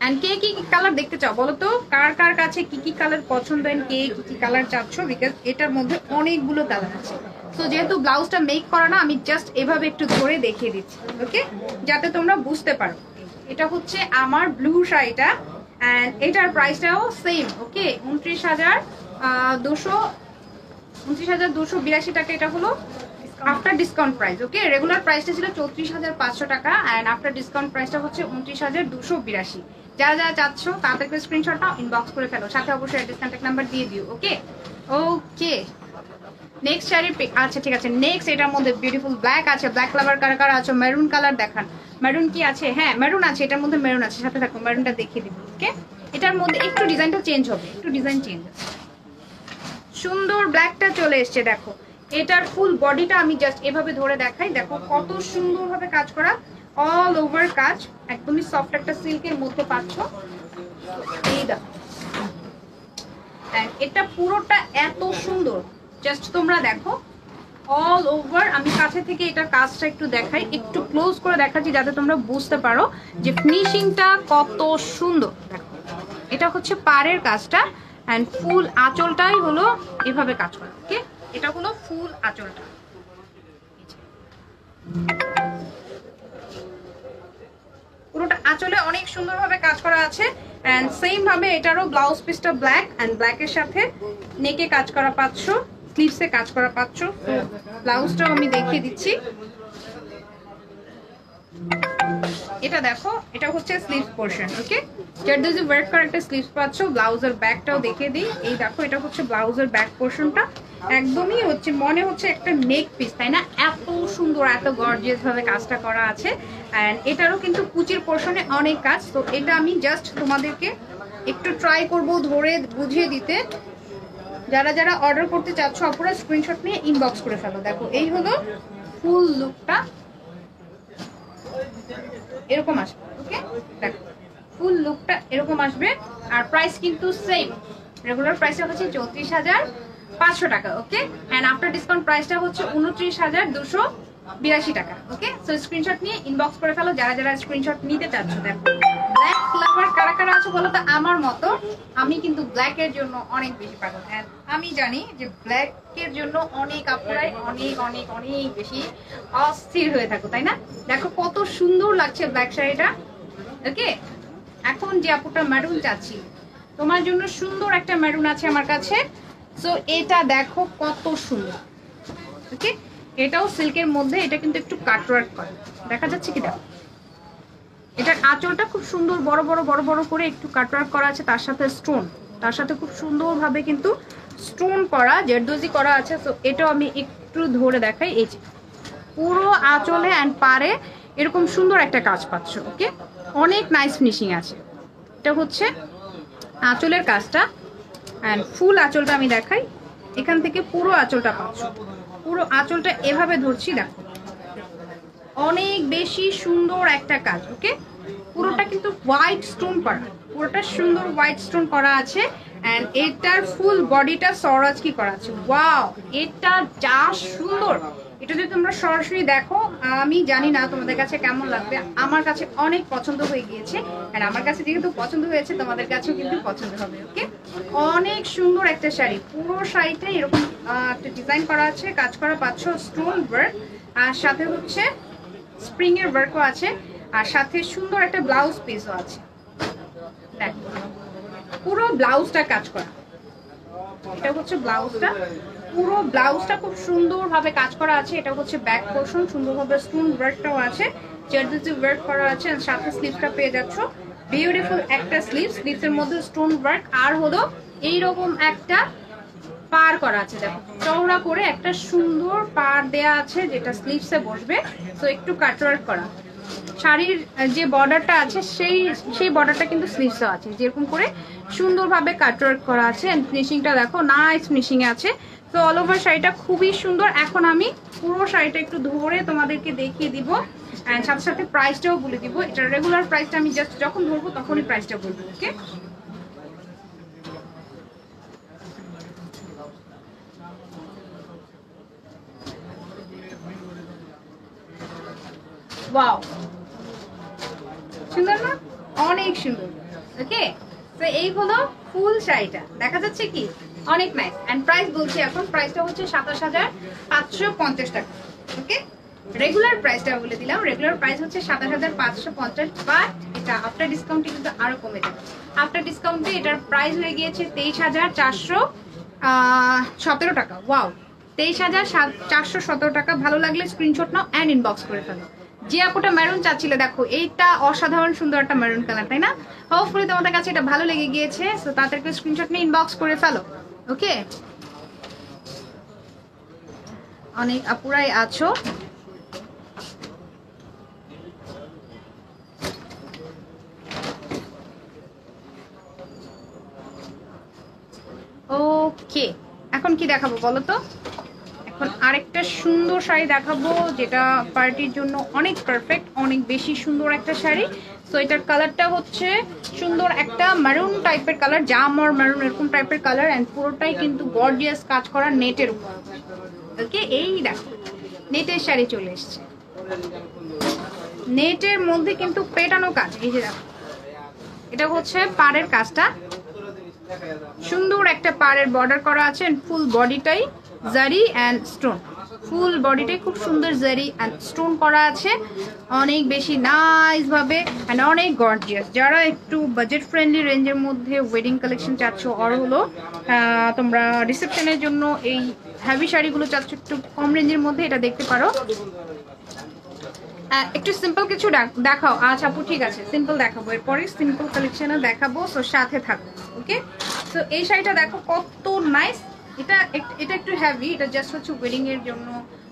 এন্ড কে কি কালার দেখতে চাও বলো তো, কার কার কাছে কি কি কালার পছন্দ, এন্ড কে কি কি কালার চাচ্ছ, বিকজ এটার মধ্যে অনেকগুলো কালার আছে। তো যেহেতু ব্লাউজটা মেক করা না, আমি জাস্ট এভাবে একটু ধরে দেখিয়ে দিচ্ছি, ওকে, যাতে তোমরা বুঝতে পারো। এটা হচ্ছে আমার ব্লু শাড়িটা, এন্ড এটার প্রাইসটাও সেম, ওকে, 29,282 টাকা। এটা হলো আফটার ডিসকাউন্ট প্রাইস, ওকে। রেগুলার প্রাইসটা ছিল 34,500 টাকা, এন্ড আফটার ডিসকাউন্ট প্রাইসটা হচ্ছে 29,282। যারা যারা চাচ্ছ তাদেরকে স্ক্রিনশট নাও, ইনবক্স করে ফেলো, সাথে অবশ্যই অ্যাড্রেস কন্ট্যাক্ট নাম্বার দিয়ে দিও, ওকে। ওকে, নেক্সট শাড়ির পিক, আচ্ছা ঠিক আছে। নেক্সট এটার মধ্যে বিউটিফুল ব্ল্যাক আছে, ব্ল্যাক কালার কার কার আছে, মেরুন কালার দেখান। মেরুন কি আছে? হ্যাঁ মেরুন আছে, এটার মধ্যে মেরুন আছে, সাথে থাকো, মেরুনটা দেখিয়ে দিব, ওকে। এটার মধ্যে একটু ডিজাইনটা চেঞ্জ হবে, একটু ডিজাইন চেঞ্জ আছে। সুন্দর ব্ল্যাকটা চলে এসছে, দেখো এটার ফুল বডিটা আমি জাস্ট এভাবে ধরে দেখাই, দেখো কত সুন্দরভাবে কাজ করা, অল ওভার কাজ, একদমই সফট একটা সিল্কের মধ্যে পাচ্ছ। এই দেখো, এটা পুরোটা এত সুন্দর, জাস্ট তোমরা দেখো অল ওভার। আমি কাছে থেকে এটা কাজটা একটু দেখাই, একটু ক্লোজ করে দেখাচ্ছি যাতে তোমরা বুঝতে পারো যে ফিনিশিংটা কত সুন্দর। দেখো এটা হচ্ছে পাড়ের কাজটা, এন্ড ফুল আঁচলটাই হলো এভাবে কাজ করা, ওকে। এটা হলো ফুল আঁচলটা, পুরোটা আঁচলে অনেক সুন্দরভাবে কাজ করা আছে। এন্ড সেম ভাবে এটারও ব্লাউজ পিসটা ব্ল্যাক, এন্ড ব্ল্যাকের সাথে নেকে কাজ করা পাচ্ছ, স্লিভসে কাজ করা পাচ্ছ। তো ব্লাউজটাও আমি দেখিয়ে দিচ্ছি, এটা দেখো, এটা হচ্ছে স্লিভস পোর্শন, ওকে। জারদৌজি ওয়ার্ক করা একটা স্লিভস পাচ্ছ। ব্লাউজের ব্যাকটাও দেখিয়ে দিই, এই দেখো এটা হচ্ছে ব্লাউজের ব্যাক পোর্শনটা, একদমই হচ্ছে মনে হচ্ছে একটা নেক পিস, তাই না? এত সুন্দর, এত গর্জিয়াস ভাবে কাজটা করা আছে। এন্ড এটারও কিন্তু কুচির পোর্শনে অনেক কাজ। তো এটা আমি জাস্ট তোমাদেরকে একটু ট্রাই করব ধরে বুঝিয়ে দিতে। যারা যারা অর্ডার করতে চাচ্ছ আপুরা স্ক্রিনশট নিয়ে ইনবক্স করে ফেলো। দেখো এই হলো ফুল লুকটা, এরকম আসবে। ওকে, দেখো ফুল লুকটা এরকম আসবে। আর প্রাইস কিন্তু সেম, রেগুলার প্রাইসটা হচ্ছে 34,500 টাকা। ওকে, এন্ড আফটার ডিসকাউন্ট প্রাইসটা হচ্ছে 29,282 টাকা। ওকে, সো স্ক্রিনশট নিয়ে ইনবক্স করে ফেলো যারা যারা স্ক্রিনশট নিতে চাচ্ছ। দেখো ব্ল্যাক লাভার কারা কারা আছে বলো তো? আমার মতো আমি কিন্তু ব্ল্যাক এর জন্য অনেক বেশি পাগল। এন্ড আমি জানি যে ব্ল্যাক এর জন্য অনেক আপুরাই অনেক অনেক অনেক বেশি অস্থির হয়ে থাকো, তাই না? দেখো কত সুন্দর লাগছে ব্ল্যাক শাড়িটা। ওকে, এখন যে আপুটা ম্যারুন চাচ্ছি, তোমার জন্য সুন্দর একটা ম্যারুন আছে আমার কাছে। সো এটা দেখো কত সুন্দর। ওকে, এটাও সিল্কের মধ্যে, এটা কিন্তু একটু কাটওয়ার্ক করা, দেখা যাচ্ছে কি? দেখো এটার আঁচলটা খুব সুন্দর বড় বড় বড় বড় করে একটু কাটওয়ার্ক করা আছে, তার সাথে স্টোন, তার সাথে খুব সুন্দরভাবে কিন্তু স্টোন করা জেরদোজি করা আছে। সো এটাও আমি একটু ধরে দেখাই। এই যে পুরো আঁচলে অ্যান্ড পারে এরকম সুন্দর একটা কাজ পাচ্ছ। ওকে, অনেক নাইস ফিনিশিং আছে। এটা হচ্ছে আঁচলের কাজটা, অ্যান্ড ফুল আঁচলটা আমি দেখাই। এখান থেকে পুরো আঁচলটা পাচ্ছ, পুরো আঁচলটা এভাবে ধরছি, দেখো অনেক বেশি সুন্দর একটা কাজ। ওকে, পুরোটা কিন্তু হোয়াইট স্টোন করা, পুরোটা সুন্দর হোয়াইট স্টোন করা আছে। এন্ড এটার ফুল বডিটা সরাজকি করা আছে। ওয়াও, এটা যা সুন্দর! এটা যদি তোমরা সরাসরি দেখো, আমি জানি না তোমাদের কাছে কেমন লাগবে, আমার কাছে অনেক পছন্দ হয়ে গিয়েছে। আর আমার কাছে যেহেতু পছন্দ হয়েছে, তোমাদের কাছেও কিন্তু পছন্দ হবে। ওকে, অনেক সুন্দর একটা শাড়ি, পুরো শাড়িতে এরকম একটা ডিজাইন করা আছে, কাজ করা পাচ্ছ স্টোন ওয়ার্ক, আর সাথে হচ্ছে স্প্রিং এর ওয়ার্কও আছে, আর সাথে সুন্দর একটা ব্লাউজ পিসও আছে। দেখো পুরো ব্লাউজটা কাজ করা, এটা হচ্ছে ব্লাউজটা, পুরো ব্লাউজটা খুব সুন্দরভাবে কাজ করা আছে। এটা হচ্ছে ব্যাক পোর্শন, সুন্দরভাবে স্টোন ওয়ার্কটাও আছে, জেরদোজি ওয়ার্ক করা আছে, আর সাথে স্লিভসটা পেয়ে যাচ্ছ। বিউটিফুল একটা স্লিভসের মধ্যে স্টোন ওয়ার্ক, আর হলো এইরকম একটা পার করা আছে। দেখো চওড়া করে একটা সুন্দর পার দেয়া আছে, যেটা স্লিভসে বসবে। তো একটু কাটওয়ার্ক করা শাড়ির যে বর্ডারটা আছে, সেই বর্ডারটা কিন্তু স্লিভসে আছে, যেরকম করে সুন্দরভাবে কাটওয়ার্ক করা আছে। এন্ড ফিনিশিংটা দেখো নাইস ফিনিশিং আছে। তো অল ওভার শাড়িটা খুবই সুন্দর। এখন আমি পুরো শাড়িটা একটু ধরে তোমাদেরকে দেখিয়ে দিব, এন্ড সাথে সাথে প্রাইসটাও বলে দিব। এটা রেগুলার প্রাইসটা আমি জাস্ট যখন ধরবো তখনই প্রাইসটা বলবো। ওকে, ওয়াও, সুন্দর না? অনেক সুন্দর। ওকে, তো এই হলো ফুল শাড়িটা, দেখা যাচ্ছে কি? অনেক নাইস। এন্ড প্রাইস বলছি, এখন প্রাইসটা হচ্ছে 27,550 টাকা। ওকে, রেগুলার প্রাইসটা বলে দিলাম, রেগুলার প্রাইস হচ্ছে 27,550, বাট এটা আফটার ডিসকাউন্টে কিন্তু আরো কমে যাবে। আফটার ডিসকাউন্টে এটার প্রাইস হয়ে গিয়েছে 23,417 টাকা। ওয়াও, 23,417 টাকা। ভালো লাগলে স্ক্রিনশট নাও অ্যান্ড ইনবক্স করে ফেলো। যে আপুটা মেরুন চাচ্ছিলে, দেখো এইটা অসাধারণ সুন্দর একটা মেরুন কালার, তাই না? হোপফুলি তোমাদের কাছে এটা ভালো লেগে গিয়েছে। সো তাদেরকে স্ক্রিনশট নিয়ে ইনবক্স করে ফেলো। ওকে, অনেক আপুরাই আছো। ওকে, এখন কি দেখাবো বলো তো? এখন আরেকটা সুন্দর শাড়ি দেখাবো, যেটা পার্টির জন্য অনেক পারফেক্ট, অনেক বেশি সুন্দর একটা শাড়ি। সো এটার কালারটা হচ্ছে সুন্দর একটা মেরুন টাইপের কালার, জাম আর মেরুন এরকম টাইপের কালার, এন্ড পুরোটাই কিন্তু গর্জিয়াস কাজ করা নেটের উপর। ওকে, এই দেখো নেটের শাড়ি চলে এসছে, নেটের মধ্যে কিন্তু পেটানো কাজ। এই যে দেখো, এটা হচ্ছে পাড়ের কাজটা, সুন্দর একটা পাড়ের বর্ডার করা আছে, ফুল বডিটাই জারি অ্যান্ড স্টোন, ফুল বডিটাই খুব সুন্দর জারি অ্যান্ড স্টোন করা আছে, অনেক বেশি নাইস ভাবে অ্যান্ড অনেক গর্জিয়াস। যারা একটু বাজেট ফ্রেন্ডলি রেঞ্জের মধ্যে ওয়েডিং কালেকশন চাচ্ছ, আর হলো তোমরা রিসেপশনের জন্য এই হেভি শাড়িগুলো চাচ্ছ একটু কম রেঞ্জের মধ্যে, এটা দেখতে পারো। একটু সিম্পল কিছু দেখাও। আচ্ছা আপু, ঠিক আছে, সিম্পল দেখাবো, এরপরে সিম্পল কালেকশনে দেখাবো। সো সাথে থাকো। ওকে, তো এই শাড়িটা দেখো কত নাইস। এটা একটু হেভি, এটা জাস্ট হচ্ছে ওয়েডিং এর জন্য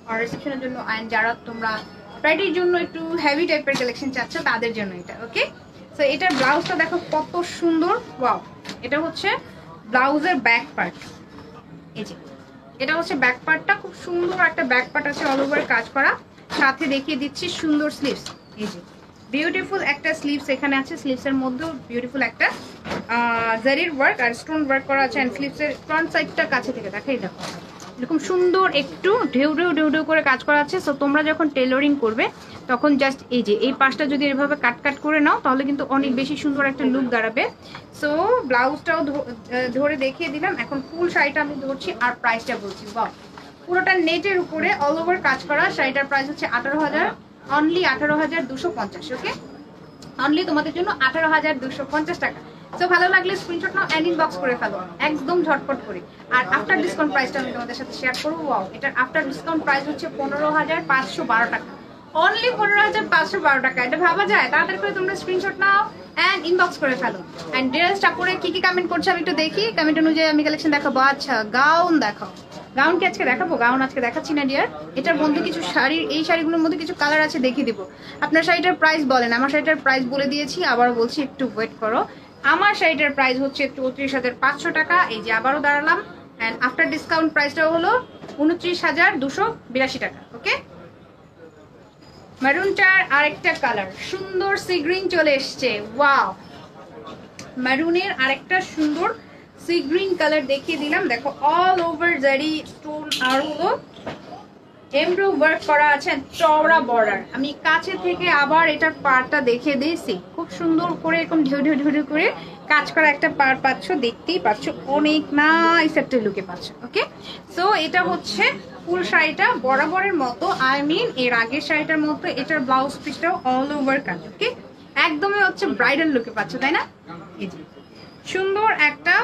আর রিসেপশনের জন্য, এন্ড যারা তোমরা পার্টির জন্য একটু হেভি টাইপের কালেকশন চাচ্ছ তাদের জন্য এটা। ওকে, সো এটার ব্লাউজটা দেখো কত সুন্দর, ওয়াও। এটা হচ্ছে ব্লাউজের ব্যাক পার্ট, এই যে এটা হচ্ছে ব্যাক পার্টটা, খুব সুন্দর একটা ব্যাক পার্ট আছে অল ওভার কাজ করা। সাথে দেখিয়ে দিচ্ছি সুন্দর স্লিভস, এই যে বিউটিফুল একটা স্লিভস এখানে আছে। স্লিভসের মধ্যেও বিউটিফুল একটা জারির ওয়ার্ক আর স্টোন ওয়ার্ক করা আছে। অ্যান্ড স্লিভসের ফ্রন্ট সাইডটা কাছে থেকে দেখাই, দেখো এরকম সুন্দর একটু ঢেউ ঢেউ ঢেউ ঢেউ করে কাজ করা আছে। সো তোমরা যখন টেলরিং করবে তখন জাস্ট এই যে এই পাশটা যদি এভাবে কাট কাট করে নাও তাহলে কিন্তু অনেক বেশি সুন্দর একটা লুক দাঁড়াবে। সো ব্লাউজটাও ধরে দেখিয়ে দিলাম, এখন ফুল শাড়িটা আমি ধরছি আর প্রাইসটা বলছি। বাহ, পুরোটা নেটের উপরে অল ওভার কাজ করা। শাড়িটার প্রাইস হচ্ছে 18,000, অনলি 18,250। ওকে, অনলি তোমাদের জন্য 18,250 টাকা। তো ভালো লাগলে স্ক্রিনশট নাও এন্ড ইনবক্স করে ফেলো একদম ঝটপট করে। আর আফটার ডিসকাউন্ট প্রাইসটা আমি তোমাদের সাথে শেয়ার করবো। ওয়াও, এটার আফটার ডিসকাউন্ট প্রাইস হচ্ছে 15,512 টাকা, অনলি 15,512 টাকা। এটা ভাবা যায়? তাড়াতাড়ি করে তোমরা স্ক্রিনশট নাও এন্ড ইনবক্স করে ফেলো। এন্ড ড্রেসটা পরে কি কি কমেন্ট করছে আমি একটু দেখি, কমেন্ট অনুযায়ী আমি কালেকশন দেখাবো। আচ্ছা, গাউন দেখাও। গাউন কি আজকে দেখাবো? গাউন আজকে দেখাচ্ছি না ডিয়ার। এটার মধ্যে কিছু শাড়ির, এই শাড়িগুলোর মধ্যে কিছু কালার আছে, দেখিয়ে দিব। আপনার শাড়িটার প্রাইস বলেন। আমার শাড়িটার প্রাইস বলে দিয়েছি, আবার বলছি একটু ওয়েট করো। আমার শাড়িটার প্রাইস হচ্ছে 34,500 টাকা। এই যে আবারও দাঁড়ালাম। অ্যান্ড আফটার ডিসকাউন্ট প্রাইসটা হলো 29,282 টাকা। ওকে, মেরুনটার আরেকটা কালার সুন্দর সি গ্রিন চলে এসছে। ওয়াও, মেরুনের আরেকটা সুন্দর সি গ্রিন কালার দেখিয়ে দিলাম। দেখো অল ওভার জারি স্টোন আর হলো এমব্রো ওয়ার্ক করা আছে, চওড়া বর্ডার। আমি কাছে থেকে আবার এটার পাড়টা দেখিয়ে দিয়েছি, খুব সুন্দর করে এরকম ঢেউ ঢেউ ঢেউ ঢেউ করে কাজ করা একটা পাড় পাচ্ছ, দেখতেই পাচ্ছ, অনেক নাইস একটা লুকে পাচ্ছ। ওকে, সো এটা হচ্ছে ফুল শাড়িটা বরাবরের মতো, আই মিন এর আগের শাড়িটার মতো এটার ব্লাউজ পিসটাও অল ওভার কাজ। ওকে, একদমই হচ্ছে ব্রাইডাল লুকে পাচ্ছ, তাই না? এই যে সুন্দর একটা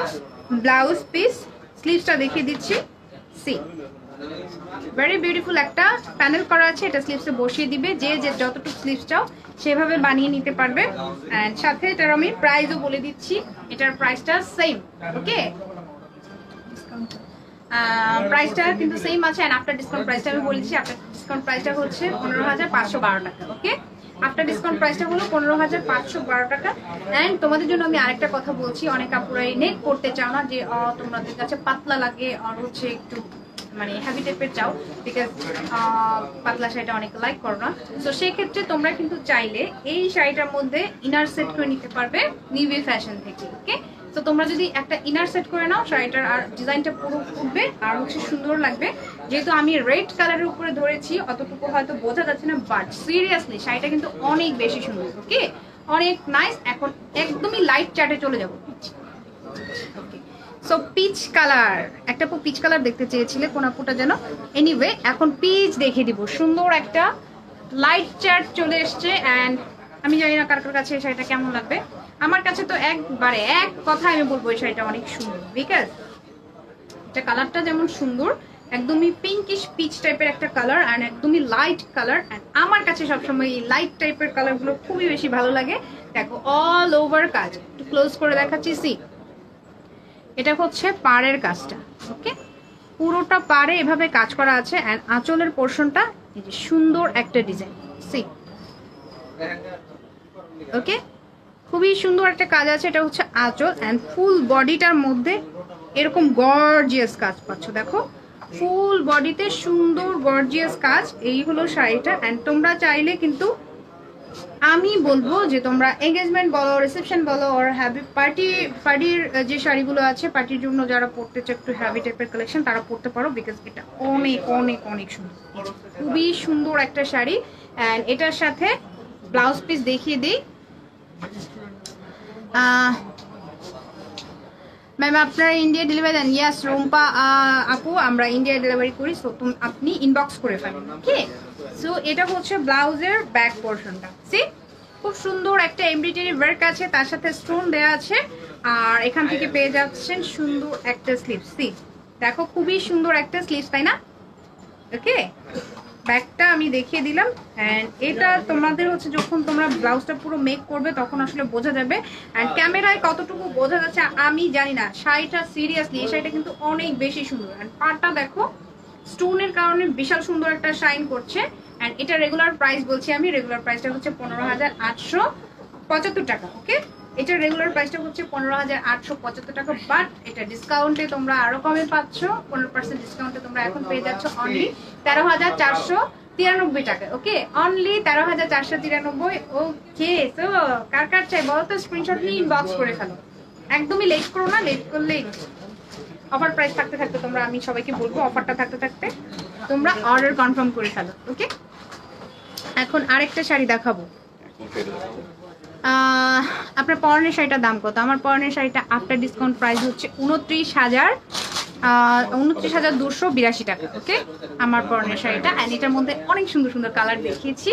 ব্লাউজ পিস, স্লিভসটা দেখিয়ে দিচ্ছি। সি ভেরি বিউটিফুল একটা প্যানেল করা আছে, এটা স্লিভসে বসিয়ে দিবে। যে যে যতটুকু স্লিভস চাও সেভাবে বানিয়ে নিতে পারবে। এন্ড সাথে এটার আমি প্রাইসও বলে দিচ্ছি, এটার প্রাইসটা সেম। ওকে, প্রাইসটা কিন্তু সেম আছে। এন্ড আফটার ডিসকাউন্ট প্রাইসটা আমি বলে দিচ্ছি, আফটার ডিসকাউন্ট প্রাইসটা হচ্ছে 15,512 টাকা। ওকে, আফটার ডিসকাউন্ট প্রাইসটা হলো 15,512 টাকা। অ্যান্ড তোমাদের জন্য আমি আরেকটা কথা বলছি, অনেক আপুরাই নেক করতে চাও না, যে তোমাদের কাছে পাতলা লাগে আর হচ্ছে একটু মানে হেভি টাইপের চাও, বিকজ পাতলা শাড়িটা অনেক লাইক করো না। তো সেক্ষেত্রে তোমরা কিন্তু চাইলে এই শাড়িটার মধ্যে ইনার সেট করে নিতে পারবে নিভে ফ্যাশন থেকে। ওকে, তো তোমরা যদি একটা ইনার সেট করে নাও, শাড়িটার আর ডিজাইনটা পুরো উঠবে আর হচ্ছে সুন্দর লাগবে। যেহেতু আমি রেড কালারের উপরে ধরেছি অতটুকু হয়তো বোঝা যাচ্ছে না, বাট সিরিয়াসলি শাড়িটা কিন্তু অনেক বেশি সুন্দর। ওকে, অনেক নাইস। এখন একদমই লাইট চার্টে চলে যাবো। ওকে, সো পিচ কালার, একটা পিচ কালার দেখতে চেয়েছিলে কোন আপুটা যেন। এনিওয়ে, এখন পিচ দেখিয়ে দিব। সুন্দর একটা লাইট চার্ট চলে এসছে। অ্যান্ড আমি জানি না কার কার কাছে এই শাড়িটা কেমন লাগবে। আমার কাছে তো একবারে এক কথা আমি বলবো এই শাড়িটা অনেক সুন্দর, বিকজ এটা কালারটা যেমন সুন্দর, একদমই পিঙ্কিশ পিচ টাইপের একটা কালার অ্যান্ড একদমই লাইট কালার। অ্যান্ড আমার কাছে সবসময় এই লাইট টাইপের কালারগুলো খুবই বেশি ভালো লাগে। দেখো অল ওভার কাজ, একটু ক্লোজ করে দেখাচ্ছি। সি, এটা হচ্ছে পাড়ের কাজটা। ওকে, পুরোটা পাড়ে এভাবে কাজ করা আছে। অ্যান্ড আঁচলের পোর্শনটা এই যে সুন্দর একটা ডিজাইন। সি, ওকে, খুবই সুন্দর একটা কাজ আছে। এটা হচ্ছে আঁচল। অ্যান্ড ফুল বডিটার মধ্যে এরকম গর্জিয়াস কাজ পাচ্ছ। দেখো ফুল বডিতে সুন্দর গর্জিয়াস কাজ। এই হলো শাড়িটা। অ্যান্ড তোমরা চাইলে কিন্তু আমি বলবো যে তোমরা এঙ্গেজমেন্ট বলো, রিসেপশন বলো, আর হ্যাভি পার্টির যে শাড়িগুলো আছে, পার্টির জন্য যারা পড়তে চায় একটু হ্যাভি টাইপের কালেকশন, তারা পড়তে পারো, বিকজ এটা অনেক অনেক অনেক সুন্দর, খুবই সুন্দর একটা শাড়ি। অ্যান্ড এটার সাথে ব্লাউজ পিস দেখিয়ে দিই। ম্যাম আপনারা ইন্ডিয়া ডেলিভারি দেন? ইয়াস রুম্পা আপু, আমরা ইন্ডিয়া ডেলিভারি করি। সো আপনি ইনবক্স করে ফেলেন। ওকে, সো এটা হচ্ছে ব্লাউজের ব্যাক পোর্শনটা। সি, খুব সুন্দর একটা এমব্রয়ডারি ওয়ার্ক আছে, তার সাথে স্টোন দেওয়া আছে। আর এখান থেকে পেয়ে যাচ্ছেন সুন্দর একটা স্লিভ। সি, দেখো খুবই সুন্দর একটা স্লিভ, তাই না? ওকে, ব্যাকটা আমি দেখিয়ে দিলাম। অ্যান্ড এটা তোমাদের হচ্ছে যখন তোমরা ব্লাউজটা পুরো মেক করবে তখন আসলে বোঝা যাবে। অ্যান্ড ক্যামেরায় কতটুকু বোঝা যাচ্ছে আমি জানি না। শাড়িটা সিরিয়াসলি এই শাড়িটা কিন্তু অনেক বেশি সুন্দর। অ্যান্ড পাড়টা দেখো স্টোনের কারণে বিশাল সুন্দর একটা শাইন করছে। অ্যান্ড এটা রেগুলার প্রাইস বলছি আমি, রেগুলার প্রাইসটা হচ্ছে 15,800 75 টাকা। ওকে, এটার রেগুলার প্রাইসটা হচ্ছে 15,875 টাকা, বাট এটা ডিসকাউন্টে তোমরা আরো কমে পাচ্ছ। 15% ডিসকাউন্টে তোমরা এখন পেয়ে যাচ্ছ অনলি 13,493 টাকা। ওকে, অনলি 13,493। ওকে, তো কার কার চাই বলো তো? স্ক্রিনশট নিয়ে ইনবক্স করে ফেলো, একদমই লেট করো না, লেট করলেই অফার প্রাইস থাকতে থাকতে তোমরা, আমি সবাইকে বলবো অফারটা থাকতে থাকতে তোমরা অর্ডার কনফার্ম করে ফেলো। ওকে, এখন আরেকটা শাড়ি দেখাবো। আপনার পরনের শাড়িটার দাম কত? আমার পরনের শাড়িটা আফটার ডিসকাউন্ট প্রাইস হচ্ছে 29,282 টাকা। ওকে, আমার পরনের শাড়িটা, অ্যান্ড এটার মধ্যে অনেক সুন্দর সুন্দর কালার দেখিয়েছি।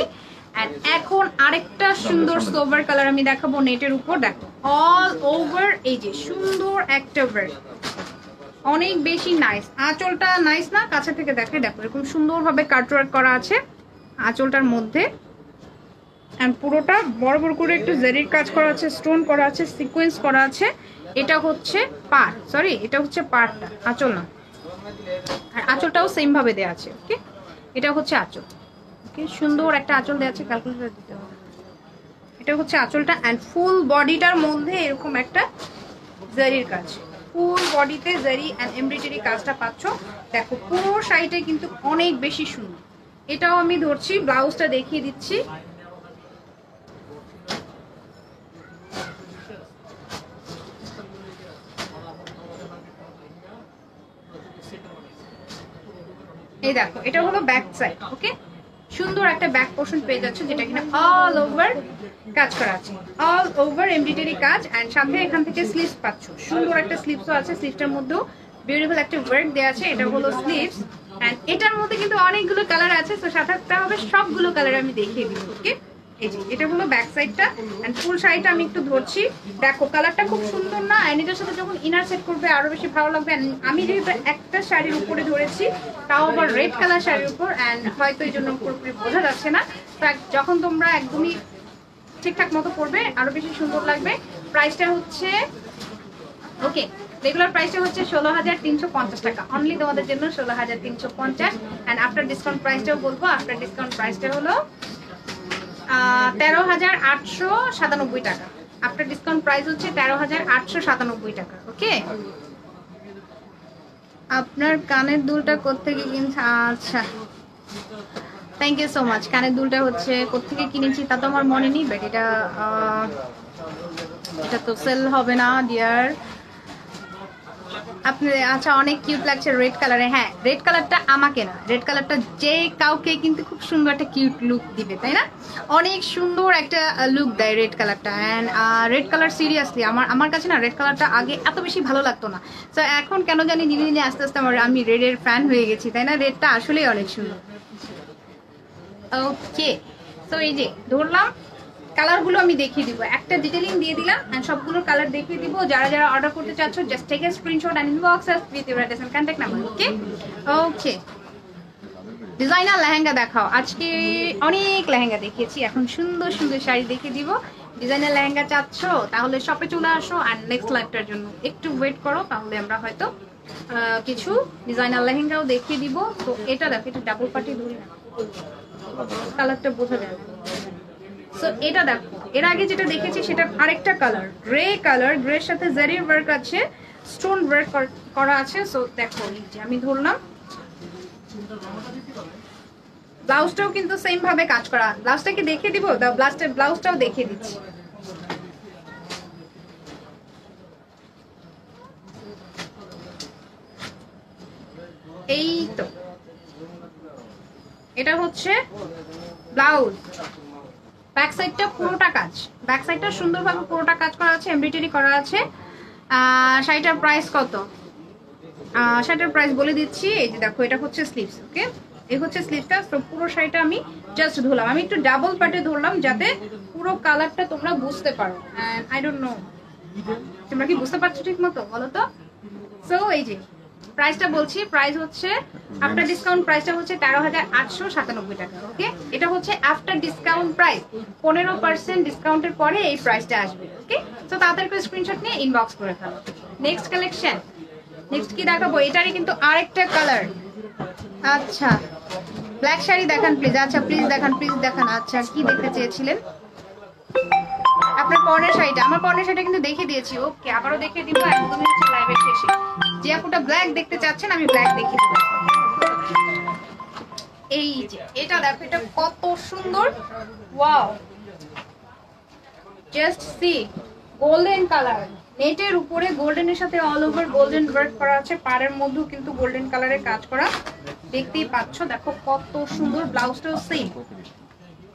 অ্যান্ড এখন আরেকটা সুন্দর সোভার কালার আমি দেখাবো নেটের উপর। দেখো অল ওভার এই যে সুন্দর একটা ওয়ার্ক, অনেক বেশি নাইস। আঁচলটা নাইস না? কাছে থেকে দেখে দেখো, এরকম সুন্দরভাবে কাটওয়ার্ক করা আছে আঁচলটার মধ্যে, এন্ড পুরোটা বড় বড় করে একটু জারির কাজ করা আছে, স্টোন করা আছে, সিকোয়েন্স করা আছে। এটা হচ্ছে পার, সরি এটা হচ্ছে পারটা, আঁচল না। আর আঁচলটাও সেম ভাবে দেওয়া আছে। ওকে, এটা হচ্ছে আঁচল। ওকে, সুন্দর একটা আঁচল দেওয়া আছে, ক্যালকুলেটর দিতে হবে। এটা হচ্ছে আঁচলটা, অ্যান্ড ফুল বডিটার মধ্যে এরকম একটা জারির কাজ, ফুল বডিতে জারি অ্যান্ড এমব্রয়ডারি কাজটা পাচ্ছ। দেখো পুরো শাড়িটা কিন্তু অনেক বেশি সুন্দর। এটাও আমি ধরছি, ব্লাউজটা দেখিয়ে দিচ্ছি। এই দেখো, এটা হলো ব্যাক সাইড। ওকে, সুন্দর একটা ব্যাক পোর্শন পেয়ে যাচ্ছে, যেটা কিনা অল ওভার কাজ করা আছে, অল ওভার এমব্রয়ডারি কাজ, এন্ড সাথে এখান থেকে স্লিভস পাচ্ছ। সুন্দর একটা স্লিভসও আছে, স্লিভসটার মধ্যেও বিউটিফুল একটা ওয়ার্ক দেওয়া আছে। এটা হলো স্লিভস, এন্ড এটার মধ্যে কিন্তু অনেকগুলো কালার আছে, তো সাথে হবে সবগুলো কালার আমি দেখিয়ে দিব। ওকে, এই যে এটা হলো ব্যাক সাইডটা, এন্ড ফুল শাড়িটা আমি একটু ধরছি। দেখো কালারটা খুব সুন্দর না? এন্ড এটার সাথে যখন ইনার সেট করবে আরো বেশি ভালো লাগবে। আমি যেহেতু একটা শাড়ির উপরে ধরেছি, তাও আবার রেড কালার শাড়ির উপর, এন্ড হয়তো এই জন্য পুরোপুরি বোঝা যাচ্ছে না। যখন তোমরা একদমই ঠিকঠাক মতো পরবে আরো বেশি সুন্দর লাগবে। প্রাইসটা হচ্ছে, ওকে, রেগুলার প্রাইসটা হচ্ছে 16,350 টাকা, অনলি তোমাদের জন্য 16,350। এন্ড আফটার ডিসকাউন্ট প্রাইসটাও বলবো, আফটার ডিসকাউন্ট প্রাইসটা হলো 13,897 টাকা। আফটার ডিসকাউন্ট প্রাইস হচ্ছে 13,897 টাকা। ওকে, আপনার কানের দুলটা কোত্থেকে কিনছে? আচ্ছা, থ্যাংক ইউ সো মাচ। কানের দুলটা হচ্ছে কোত্থেকে কিনেছি তা তো আমার মনে নেই, বাট এটা তো সেল হবে না ডিয়ার। আপনি আচ্ছা, অনেক কিউট লাগছে রেড কালারে। হ্যাঁ, রেড কালারটা আমাকে না, রেড কালারটা যে কাউকে কিন্তু খুব সুন্দর একটা কিউট লুক দিবে, তাই না? অনেক সুন্দর একটা লুক দেয় রেড কালারটা। অ্যান্ড রেড কালার সিরিয়াসলি আমার কাছে না রেড কালারটা আগে এত বেশি ভালো লাগতো না, তো এখন কেন জানি দিনে দিনে আস্তে আস্তে আমি রেডের ফ্যান হয়ে গেছি, তাই না? রেডটা আসলেই অনেক সুন্দর। ওকে, তো এই যে ধরলাম, কালারগুলো আমি দেখিয়ে দিব, একটা ডিটেইলিং দিয়ে দিলাম, এন্ড সবগুলোর কালার দেখিয়ে দিব। যারা যারা অর্ডার করতে চাচ্ছ, just take a screenshot and inbox us with your address and contact number. Okay, okay, designer lehenga দেখাও। আজকে অনেক লেহেঙ্গা দেখিয়েছি, এখন সুন্দর সুন্দর শাড়ি দেখিয়ে দিব। ডিজাইনার লেহেঙ্গা চাচ্ছ তাহলে শপে চলে আসো, আর নেক্সট লাইভটার জন্য একটু ওয়েট করো, তাহলে আমরা হয়তো কিছু ডিজাইনার লেহেঙ্গাও দেখিয়ে দিব। তো এটা দেখো, এটা ডাবল পার্টি ধরি না, কালারটা বোঝা যায় না। সো এটা দেখো, এর আগে যেটা দেখেছি সেটা আরেকটা কালার, গ্রে কালার, গ্রের সাথে জারির ওয়ার্ক আছে, স্টোন ওয়ার্ক করা আছে। সো দেখো, এই যে আমি ধরলাম, ব্লাউজটাও কিন্তু সেম ভাবে কাজ করা। ব্লাউজটাকে দেখিয়ে দিব, ব্লাউজটাও দেখিয়ে দিচ্ছি। এই তো এটা হচ্ছে ব্লাউজ, ব্যাক সাইডটা পুরোটা কাজ, ব্যাক সাইডটা সুন্দরভাবে পুরোটা কাজ করা আছে, এমব্রয়ডারি করা আছে। শাড়িটার প্রাইস কত? শাড়িটার প্রাইস বলে দিচ্ছি। এই যে দেখো, এটা হচ্ছে স্লিভস। ওকে, এই হচ্ছে স্লিভসটা। তো পুরো শাড়িটা আমি জাস্ট ধরলাম, আমি একটু ডাবল পার্টে ধরলাম যাতে পুরো কালারটা তোমরা বুঝতে পারো। আই ডোন্ট নো তোমরা কি বুঝতে পারছো ঠিক মতো, বলো তো? সো এই যে প্রাইসটা বলছি, প্রাইস হচ্ছে আফটার ডিসকাউন্ট প্রাইসটা হচ্ছে 13,897 টাকা। ওকে, এটা হচ্ছে আফটার ডিসকাউন্ট প্রাইস, 15% ডিসকাউন্টের পরে এই প্রাইসটা আসবে। ওকে, তো তাড়াতাড়ি করে স্ক্রিনশট নিয়ে ইনবক্স করে ফেলো। নেক্সট কালেকশন, নেক্সট কি দেখাবো? এটারই কিন্তু আরেকটা কালার। আচ্ছা, ব্ল্যাক শাড়ি দেখান প্লিজ। আচ্ছা প্লিজ দেখান, প্লিজ দেখান। আচ্ছা, কি দেখতে চেয়েছিলেন? আপনার পর্নের শাড়িটা, আমার পর্নের শাড়িটা কিন্তু দেখিয়ে দিয়েছি। ওকে, আবারও দেখিয়ে দিব একদমই হচ্ছে লাইভের শেষে। যে আপুটা ব্ল্যাক দেখতে চাচ্ছেন আমি ব্ল্যাক দেখিয়ে দিব। এই যে এটা দেখো, এটা কত সুন্দর, wow, just see, golden colour, নেটের উপরে গোল্ডেনের সাথে অল ওভার গোল্ডেন ওয়ার্ক করা আছে, পাড়ের মধ্যেও কিন্তু গোল্ডেন কালারের কাজ করা, দেখতেই পাচ্ছ। দেখো কত সুন্দর, ব্লাউজটাও সেম।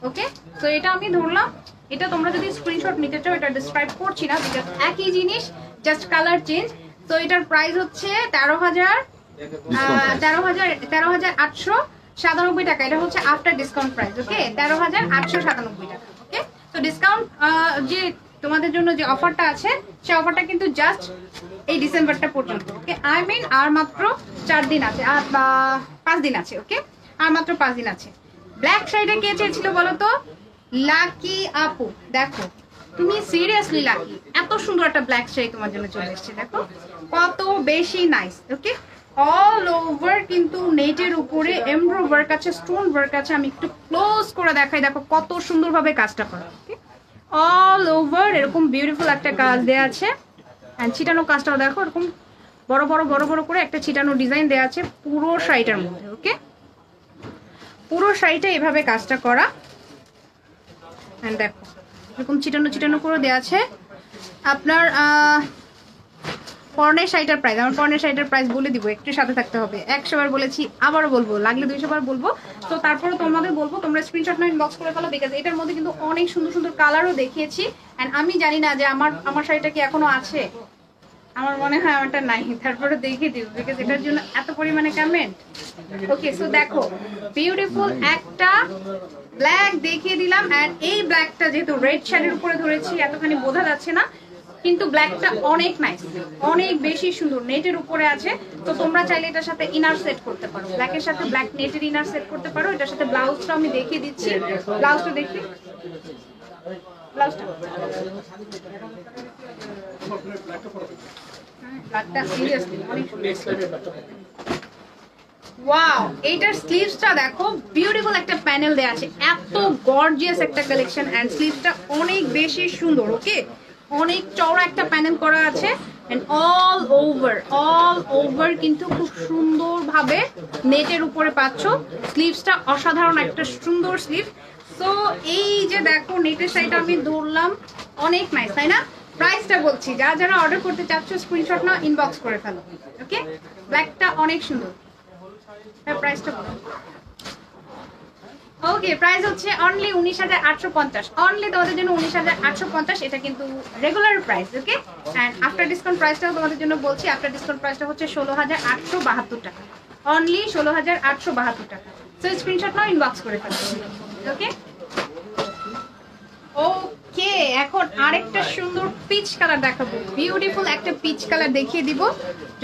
ওকে, তো এটা আমি ধরলাম, এটা তোমরা যদি স্ক্রিনশট নিতে চাও এটা ডিসক্রাইব করছি না, বিকজ একই জিনিস, জাস্ট কালার চেঞ্জ। তো এটার প্রাইস হচ্ছে 13,897 টাকা। এটা হচ্ছে আফটার ডিসকাউন্ট প্রাইস। ওকে, 13,897 টাকা। ওকে, তো ডিসকাউন্ট যে তোমাদের জন্য যে অফারটা আছে সেই অফারটা কিন্তু জাস্ট এই ডিসেম্বরটা পর্যন্ত। ওকে, আই মিন আর মাত্র 4 দিন আছে, আর 5 দিন আছে। ওকে, আর মাত্র 5 দিন আছে। ব্ল্যাক শাড়িটা কে চেয়েছিল বলো তো? লাকি আপু। দেখো তুমি সিরিয়াসলি লাকি, এত সুন্দর একটা ব্ল্যাক শাড়ি তোমার জন্য চলে এসেছে। দেখো কত বেশি নাইস। ওকে, অল ওভার কিন্তু নেটের উপরে এমব্রো ওয়ার্ক আছে, স্টোন ওয়ার্ক আছে। আমি একটু ক্লোজ করে দেখাই, দেখো কত সুন্দরভাবে কাজটা করা। ওকে, অল ওভার এরকম বিউটিফুল একটা কাজ দেওয়া আছে। এন্ড ছিটানো কাজটাও দেখো, এরকম বড় বড় বড় বড় করে একটা ছিটানো ডিজাইন দেওয়া আছে পুরো শাড়িটার মধ্যে। ওকে, পুরো শাড়িটা এভাবে কাজটা করা। এন্ড দেখো এরকম ছিটানো ছিটানো করে দেওয়া আছে। আপনার পর্নের শাড়িটার প্রাইস, আমার পর্নের শাড়িটার প্রাইস বলে দিব, একটু সাথে থাকতে হবে। 100 বার বলেছি, আবারও বলবো, লাগলে 200 বার বলবো। তো তারপরে তোমাদের বলবো তোমরা স্ক্রিনশট না ইনবক্স করে ফেলো, বিকজ এটার মধ্যে কিন্তু অনেক সুন্দর সুন্দর কালারও দেখিয়েছি। এন্ড আমি জানি না যে আমার শাড়িটা কি এখনো আছে, আমার মনে হয় আমারটা নাই, তারপরে দেখিয়ে দিব, বিকজ এটার জন্য এত পরিমাণে কমেন্ট। ওকে, সো দেখো বিউটিফুল একটা ব্ল্যাক দেখিয়ে দিলাম। এন্ড এই ব্ল্যাকটা যেহেতু রেড শাড়ির উপরে ধরেছি এতখানি বোঝা যাচ্ছে না, কিন্তু ব্ল্যাকটা অনেক নাইস, অনেক বেশি সুন্দর, নেটের উপরে আছে। তো তোমরা চাইলে এটার সাথে ইনার সেট করতে পারো, ব্ল্যাকের সাথে ব্ল্যাক নেটের ইনার সেট করতে পারো। এটার সাথে ব্লাউজটা আমি দেখিয়ে দিচ্ছি, ব্লাউজটা দেখি, ব্লাউজটা ব্ল্যাকটা সিরিয়াসলি অনেক সুন্দর। ওয়াও, এইটার স্লিভসটা দেখো, বিউটিফুল একটা প্যানেল দেয়া আছে, এত গর্জিয়াস একটা কালেকশন। এন্ড স্লিভসটা অনেক বেশি সুন্দর। ওকে, অনেক চওড়া একটা প্যানেল করা আছে। এন্ড অল ওভার কিন্তু খুব সুন্দরভাবে নেটের উপরে পাচ্ছ। স্লিভসটা অসাধারণ একটা সুন্দর স্লিভ। সো এই যে দেখো নেটের শাড়িটা আমি ধরলাম, অনেক নাইস, তাই না? প্রাইসটা বলছি, যারা অর্ডার করতে চাচ্ছ স্ক্রিনশট নাও, ইনবক্স করে ফেলো। ওকে, ব্ল্যাকটা অনেক সুন্দর। প্রাইসটা বলো। ওকে, প্রাইস হচ্ছে অনলি 19,850, অনলি তোমাদের জন্য 19,850। এটা কিন্তু regular price. Okay, and after discount প্রাইসটাও তোমাদের জন্য বলছি, আফটার ডিসকাউন্ট প্রাইসটা হচ্ছে 16,872 টাকা, অনলি 16,872 টাকা। সো স্ক্রিনশট নাও, ইনবক্স করে ফেলো। ওকে, ওকে, এখন আরেকটা সুন্দর পিচ কালার দেখাবো, বিউটিফুল একটা পিচ কালার দেখিয়ে দিব।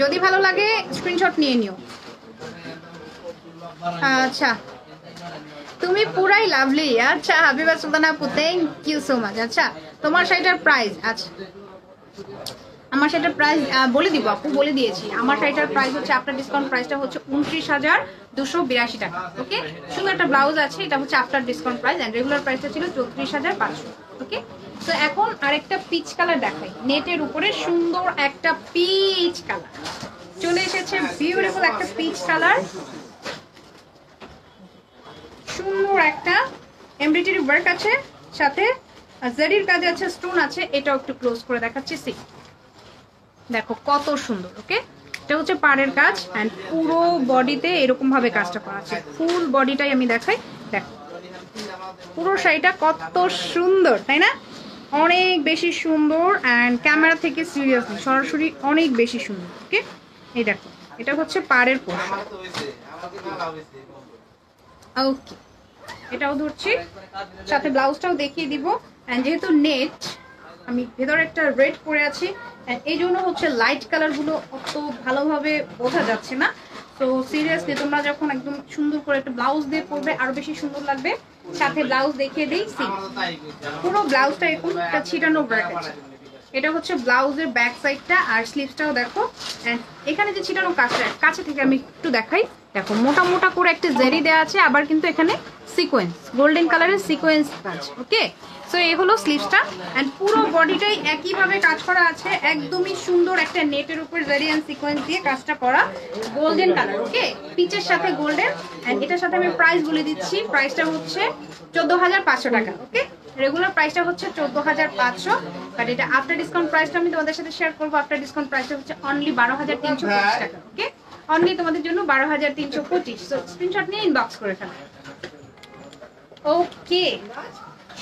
যদি ভালো লাগে স্ক্রিনশট নিয়ে নিও। আচ্ছা, তুমি পুরাই লাভলি। আচ্ছা হাবিবা সুলতানা আপু, থ্যাংক ইউ সো মাচ। আচ্ছা, তোমার শাড়িটার প্রাইস, আচ্ছা আমার শাড়িটার প্রাইস বলে দিব আপু, বলে দিয়েছি। আমার শাড়িটার প্রাইস হচ্ছে আফটার ডিসকাউন্ট প্রাইসটা হচ্ছে 29,282 টাকা। ওকে, সুন্দর একটা ব্লাউজ আছে, এটা হচ্ছে after discount price. And regular প্রাইসটা ছিল 34,500। ওকে, তো এখন আরেকটা পিচ কালার দেখাই, নেটের উপরে সুন্দর একটা পিচ কালার চলে এসেছে, বিউটিফুল একটা পিচ কালার, সুন্দর একটা এমব্রয়ডারি ওয়ার্ক আছে, সাথে জারির কাজ আছে, স্টোন আছে। এটাও একটু ক্লোজ করে দেখাচ্ছি, সি দেখো কত সুন্দর। ওকে, এটা হচ্ছে পাড়ের কাজ। এন্ড পুরো বডিতে এরকম ভাবে কাজটা করা আছে, ফুল বডিটাই আমি দেখাই। দেখো পুরো শাড়িটা কত সুন্দর, তাই না? অনেক বেশি সুন্দর। এন্ড ক্যামেরা থেকে সিরিয়াসলি সরাসরি অনেক বেশি সুন্দর। ওকে, এই দেখো এটা হচ্ছে পাড়ের পোর্শন। ওকে, এটাও ধরছি, সাথে ব্লাউজটাও দেখিয়ে দিব। এন্ড যেহেতু নেট, আমি ভেতরে একটা রেড পরে আছি, এই জন্য হচ্ছে লাইট কালার গুলো অত ভালোভাবে বোঝা যাচ্ছে না। তো সিরিয়াসলি তোমরা যখন একদম সুন্দর করে একটা ব্লাউজ দিয়ে পরবে আরো বেশি সুন্দর লাগবে। সাথে ব্লাউজ দেখিয়ে দিই, পুরো ব্লাউজটা এরকম একটা ছিটানো ওয়ার্ক আছে, এটা হচ্ছে ব্লাউজের ব্যাক সাইডটা, আর স্লিভসটাও দেখো। এন্ড এখানে যে ছিটানো কাজটা, কাছে থেকে আমি একটু দেখাই। দেখো মোটা মোটা করে একটা জেরি দেওয়া আছে, আবার কিন্তু এখানে সিকোয়েন্স, গোল্ডেন কালারের সিকোয়েন্স কাজ। ওকে, সো এই হলো স্লিভসটা। এন্ড পুরো বডিটাই একইভাবে কাজ করা আছে, একদমই সুন্দর একটা নেটের উপর জেরি এন্ড সিকোয়েন্স দিয়ে কাজটা করা, গোল্ডেন কালার। ওকে, পিচের সাথে গোল্ডেন। এন্ড এটার সাথে আমি প্রাইস বলে দিচ্ছি, প্রাইসটা হচ্ছে 14,500 টাকা। ওকে, রেগুলার প্রাইসটা হচ্ছে 14,500, বাট এটা আফটার ডিসকাউন্ট প্রাইসটা আমি তোমাদের সাথে শেয়ার করবো। আফটার ডিসকাউন্ট প্রাইসটা হচ্ছে অনলি 12,325 টাকা। ওকে, অনলি তোমাদের জন্য 12,325। সো স্ক্রিনশট নিয়ে ইনবক্স করে ফেলো। ওকে,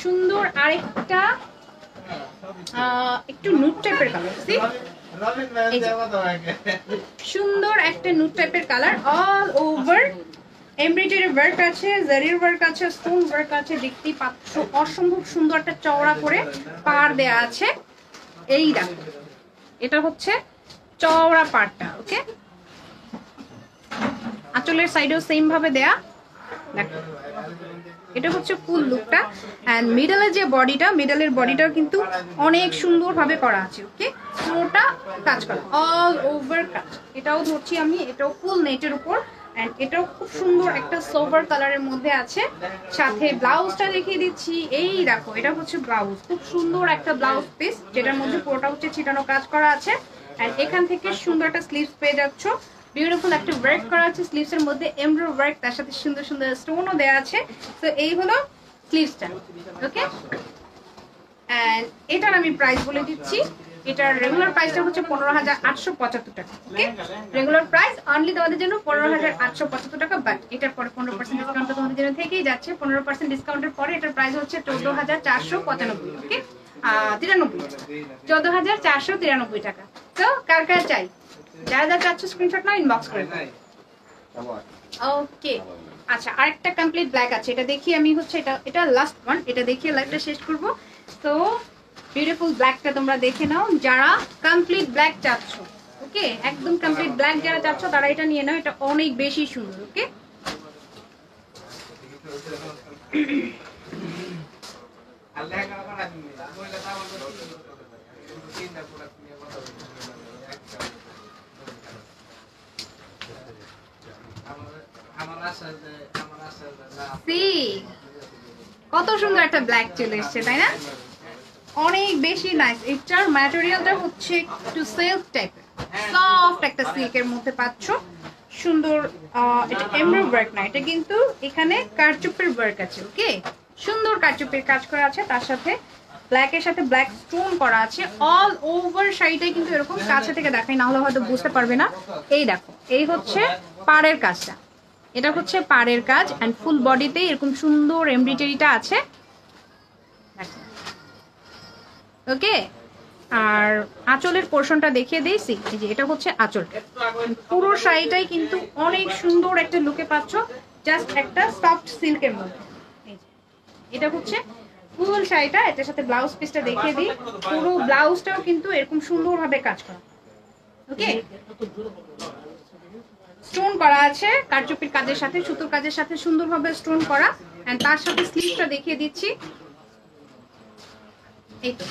সুন্দর আরেকটা একটু নুট টাইপের কালার, সুন্দর একটা নুট টাইপের colour, all over embroidery work আছে, জারির ওয়ার্ক আছে, স্টোন ওয়ার্ক আছে। দেখতেই পাচ্ছ অসম্ভব সুন্দর একটা চওড়া করে পাড় দেয়া আছে। এই দেখো, এটা হচ্ছে চওড়া পাড়টা। ওকে, আঁচলের সাইডেও সেম ভাবে দেয়া। দেখো, এটা হচ্ছে ফুল লুকটা। এন্ড মিডলের যে বডিটা, মিডলের বডিটাও কিন্তু অনেক সুন্দর ভাবে করা আছে। ওকে, পুরোটা কাজ করা, অল ওভার কাজ। এটাও ধরছি আমি, এটাও ফুল নেটের উপর। এন্ড এটাও খুব সুন্দর একটা সোভার কালারের মধ্যে আছে। সাথে ব্লাউজটা দেখিয়ে দিচ্ছি। এই দেখো, এটা হচ্ছে ব্লাউজ, খুব সুন্দর একটা ব্লাউজ পিস, যেটার মধ্যে পুরোটা হচ্ছে ছিটানো কাজ করা আছে। এন্ড এখান থেকে সুন্দর একটা স্লিভস পেয়ে যাচ্ছ, বিউটিফুল একটা ওয়ার্ক করা আছে স্লিভস এর মধ্যে, এমব্রয়ডারি ওয়ার্ক, তার সাথে সুন্দর সুন্দর স্টোনও দেওয়া আছে। তো এই হলো স্লিভসটা। ওকে, এন্ড এটার আমি প্রাইস বলে দিচ্ছি। এটার রেগুলার প্রাইসটা হচ্ছে 15,875 টাকা। ওকে, রেগুলার প্রাইস অনলি তোমাদের জন্য 15,875 টাকা, বাট এটার পরে 15% ডিসকাউন্ট তোমাদের জন্য থেকেই যাচ্ছে। 15% ডিসকাউন্টের পরে এটার প্রাইস হচ্ছে 14,495। ওকে, 14,493 টাকা। তো কার কার চাই, যারা যারা চাচ্ছ স্ক্রিনশট নাও, ইনবক্স করে দাও। ওকে, আচ্ছা আরেকটা কমপ্লিট ব্ল্যাক আছে, এটা দেখি আমি হচ্ছে এটা লাস্ট ওয়ান, এটা দেখিয়ে লাইভটা শেষ করব। তো বিউটিফুল ব্ল্যাকটা তোমরা দেখে নাও, যারা কমপ্লিট ব্ল্যাক চাচ্ছ। ওকে, একদম কমপ্লিট ব্ল্যাক যারা চাচ্ছ তারা এটা নিয়ে নাও, এটা অনেক বেশি সুন্দর। ওকে, কত সুন্দর একটা ব্ল্যাক চলে এসছে, তাই না? অনেক বেশি নাইস। এটার ম্যাটেরিয়ালটা হচ্ছে একটু সিল্ক টাইপের, সফট একটা সিল্কের মধ্যে পাচ্ছ। সুন্দর, এটা এমব্রয়ডারি ওয়ার্ক না, এটা কিন্তু এখানে কারচুপির ওয়ার্ক আছে। ওকে, সুন্দর কারচুপির কাজ করা আছে, তার সাথে ব্ল্যাকের সাথে ব্ল্যাক স্টোন করা আছে। অল ওভার শাড়িটা কিন্তু এরকম, কাছে থেকে দেখাই না হলে হয়তো বুঝতে পারবে না। এই দেখো, এই হচ্ছে পাড়ের কাজটা, এটা হচ্ছে পাড়ের কাজ। এন্ড ফুল বডিতে এরকম সুন্দর এমব্রয়ডারিটা আছে। ওকে, আর আঁচলের পোর্শনটা দেখিয়ে দিয়েছি, এই যে এটা হচ্ছে আঁচল। পুরো শাড়িটাই কিন্তু অনেক সুন্দর একটা লুকে পাচ্ছ, জাস্ট একটা সফট সিল্কের মধ্যে। এটা হচ্ছে ফুল শাড়িটা, এটার সাথে ব্লাউজ পিসটা দেখিয়ে দিই। পুরো ব্লাউজটাও কিন্তু এরকম সুন্দরভাবে কাজ করা। ওকে, স্টোন করা আছে কারচুপির কাজের সাথে, সুতোর কাজের সাথে সুন্দরভাবে স্টোন করা। এন্ড তার সাথে স্লিভসটা দেখিয়ে দিচ্ছি। এই তো,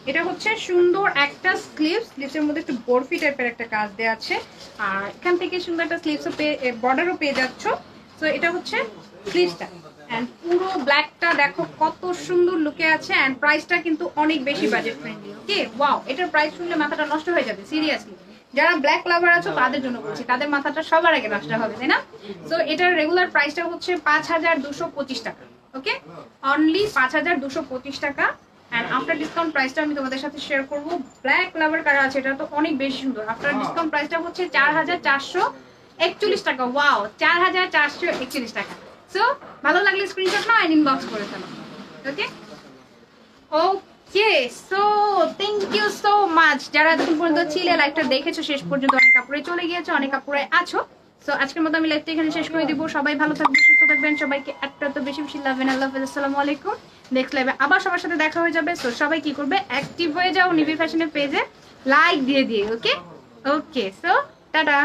এটা হচ্ছে সুন্দর একটা স্লিভসের মধ্যে একটু বরফি টাইপের একটা কাজ দেওয়া আছে, আর এখান থেকে সুন্দর একটা স্লিভসও বর্ডারও পেয়ে যাচ্ছ। তো এটা হচ্ছে স্লিভসটা। এন্ড পুরো ব্ল্যাকটা দেখো কত সুন্দর লুকে আছে। এন্ড প্রাইসটা কিন্তু অনেক বেশি বাজেট ফ্রেন্ডলি। ওকে, ওয়াও, এটার প্রাইস শুনলে মাথাটা নষ্ট হয়ে যাবে সিরিয়াসলি। যারা ব্ল্যাক লাভার আছো তাদের জন্য বলছি, তাদের মাথাটা সবার আগে নষ্ট হবে, তাই না? সো এটার রেগুলার প্রাইসটা হচ্ছে 5,225 টাকা। ওকে, অনলি 5,225 টাকা। এন্ড আফটার ডিসকাউন্ট প্রাইসটা আমি তোমাদের সাথে শেয়ার করব। ব্ল্যাক লাভার কারা আছে, এটা তো অনেক বেশি সুন্দর। আফটার ডিসকাউন্ট প্রাইসটা হচ্ছে 4,441 টাকা। ওয়াও, 4,441 টাকা। সো ভালো লাগলে স্ক্রিনশট নাও, ইনবক্স করে ফেলো। Okay, okay, so thank you so much যারা এতক্ষণ পর্যন্ত ছিলে, লাইভটা দেখেছো শেষ পর্যন্ত। অনেক কাপড়ে চলে গিয়েছো, অনেক কাপড়ে আছো। সো আজকের মতো আমি লাইভটা এখানে শেষ করে দিব। সবাই ভালো থাকবেন, সুস্থ থাকবেন, সবাইকে একটা তো বেশি বেশি লাভ। আল্লাহ হাফেজ, আসসালামু আলাইকুম। নেক্সট লাইভে আবার সবার সাথে দেখা হয়ে যাবে। সো সবাই কি করবে, অ্যাক্টিভ হয়ে যাও নিভি ফ্যাশনের পেজে, লাইক দিয়ে দিয়ে। ওকে, ওকে, সো টাটা।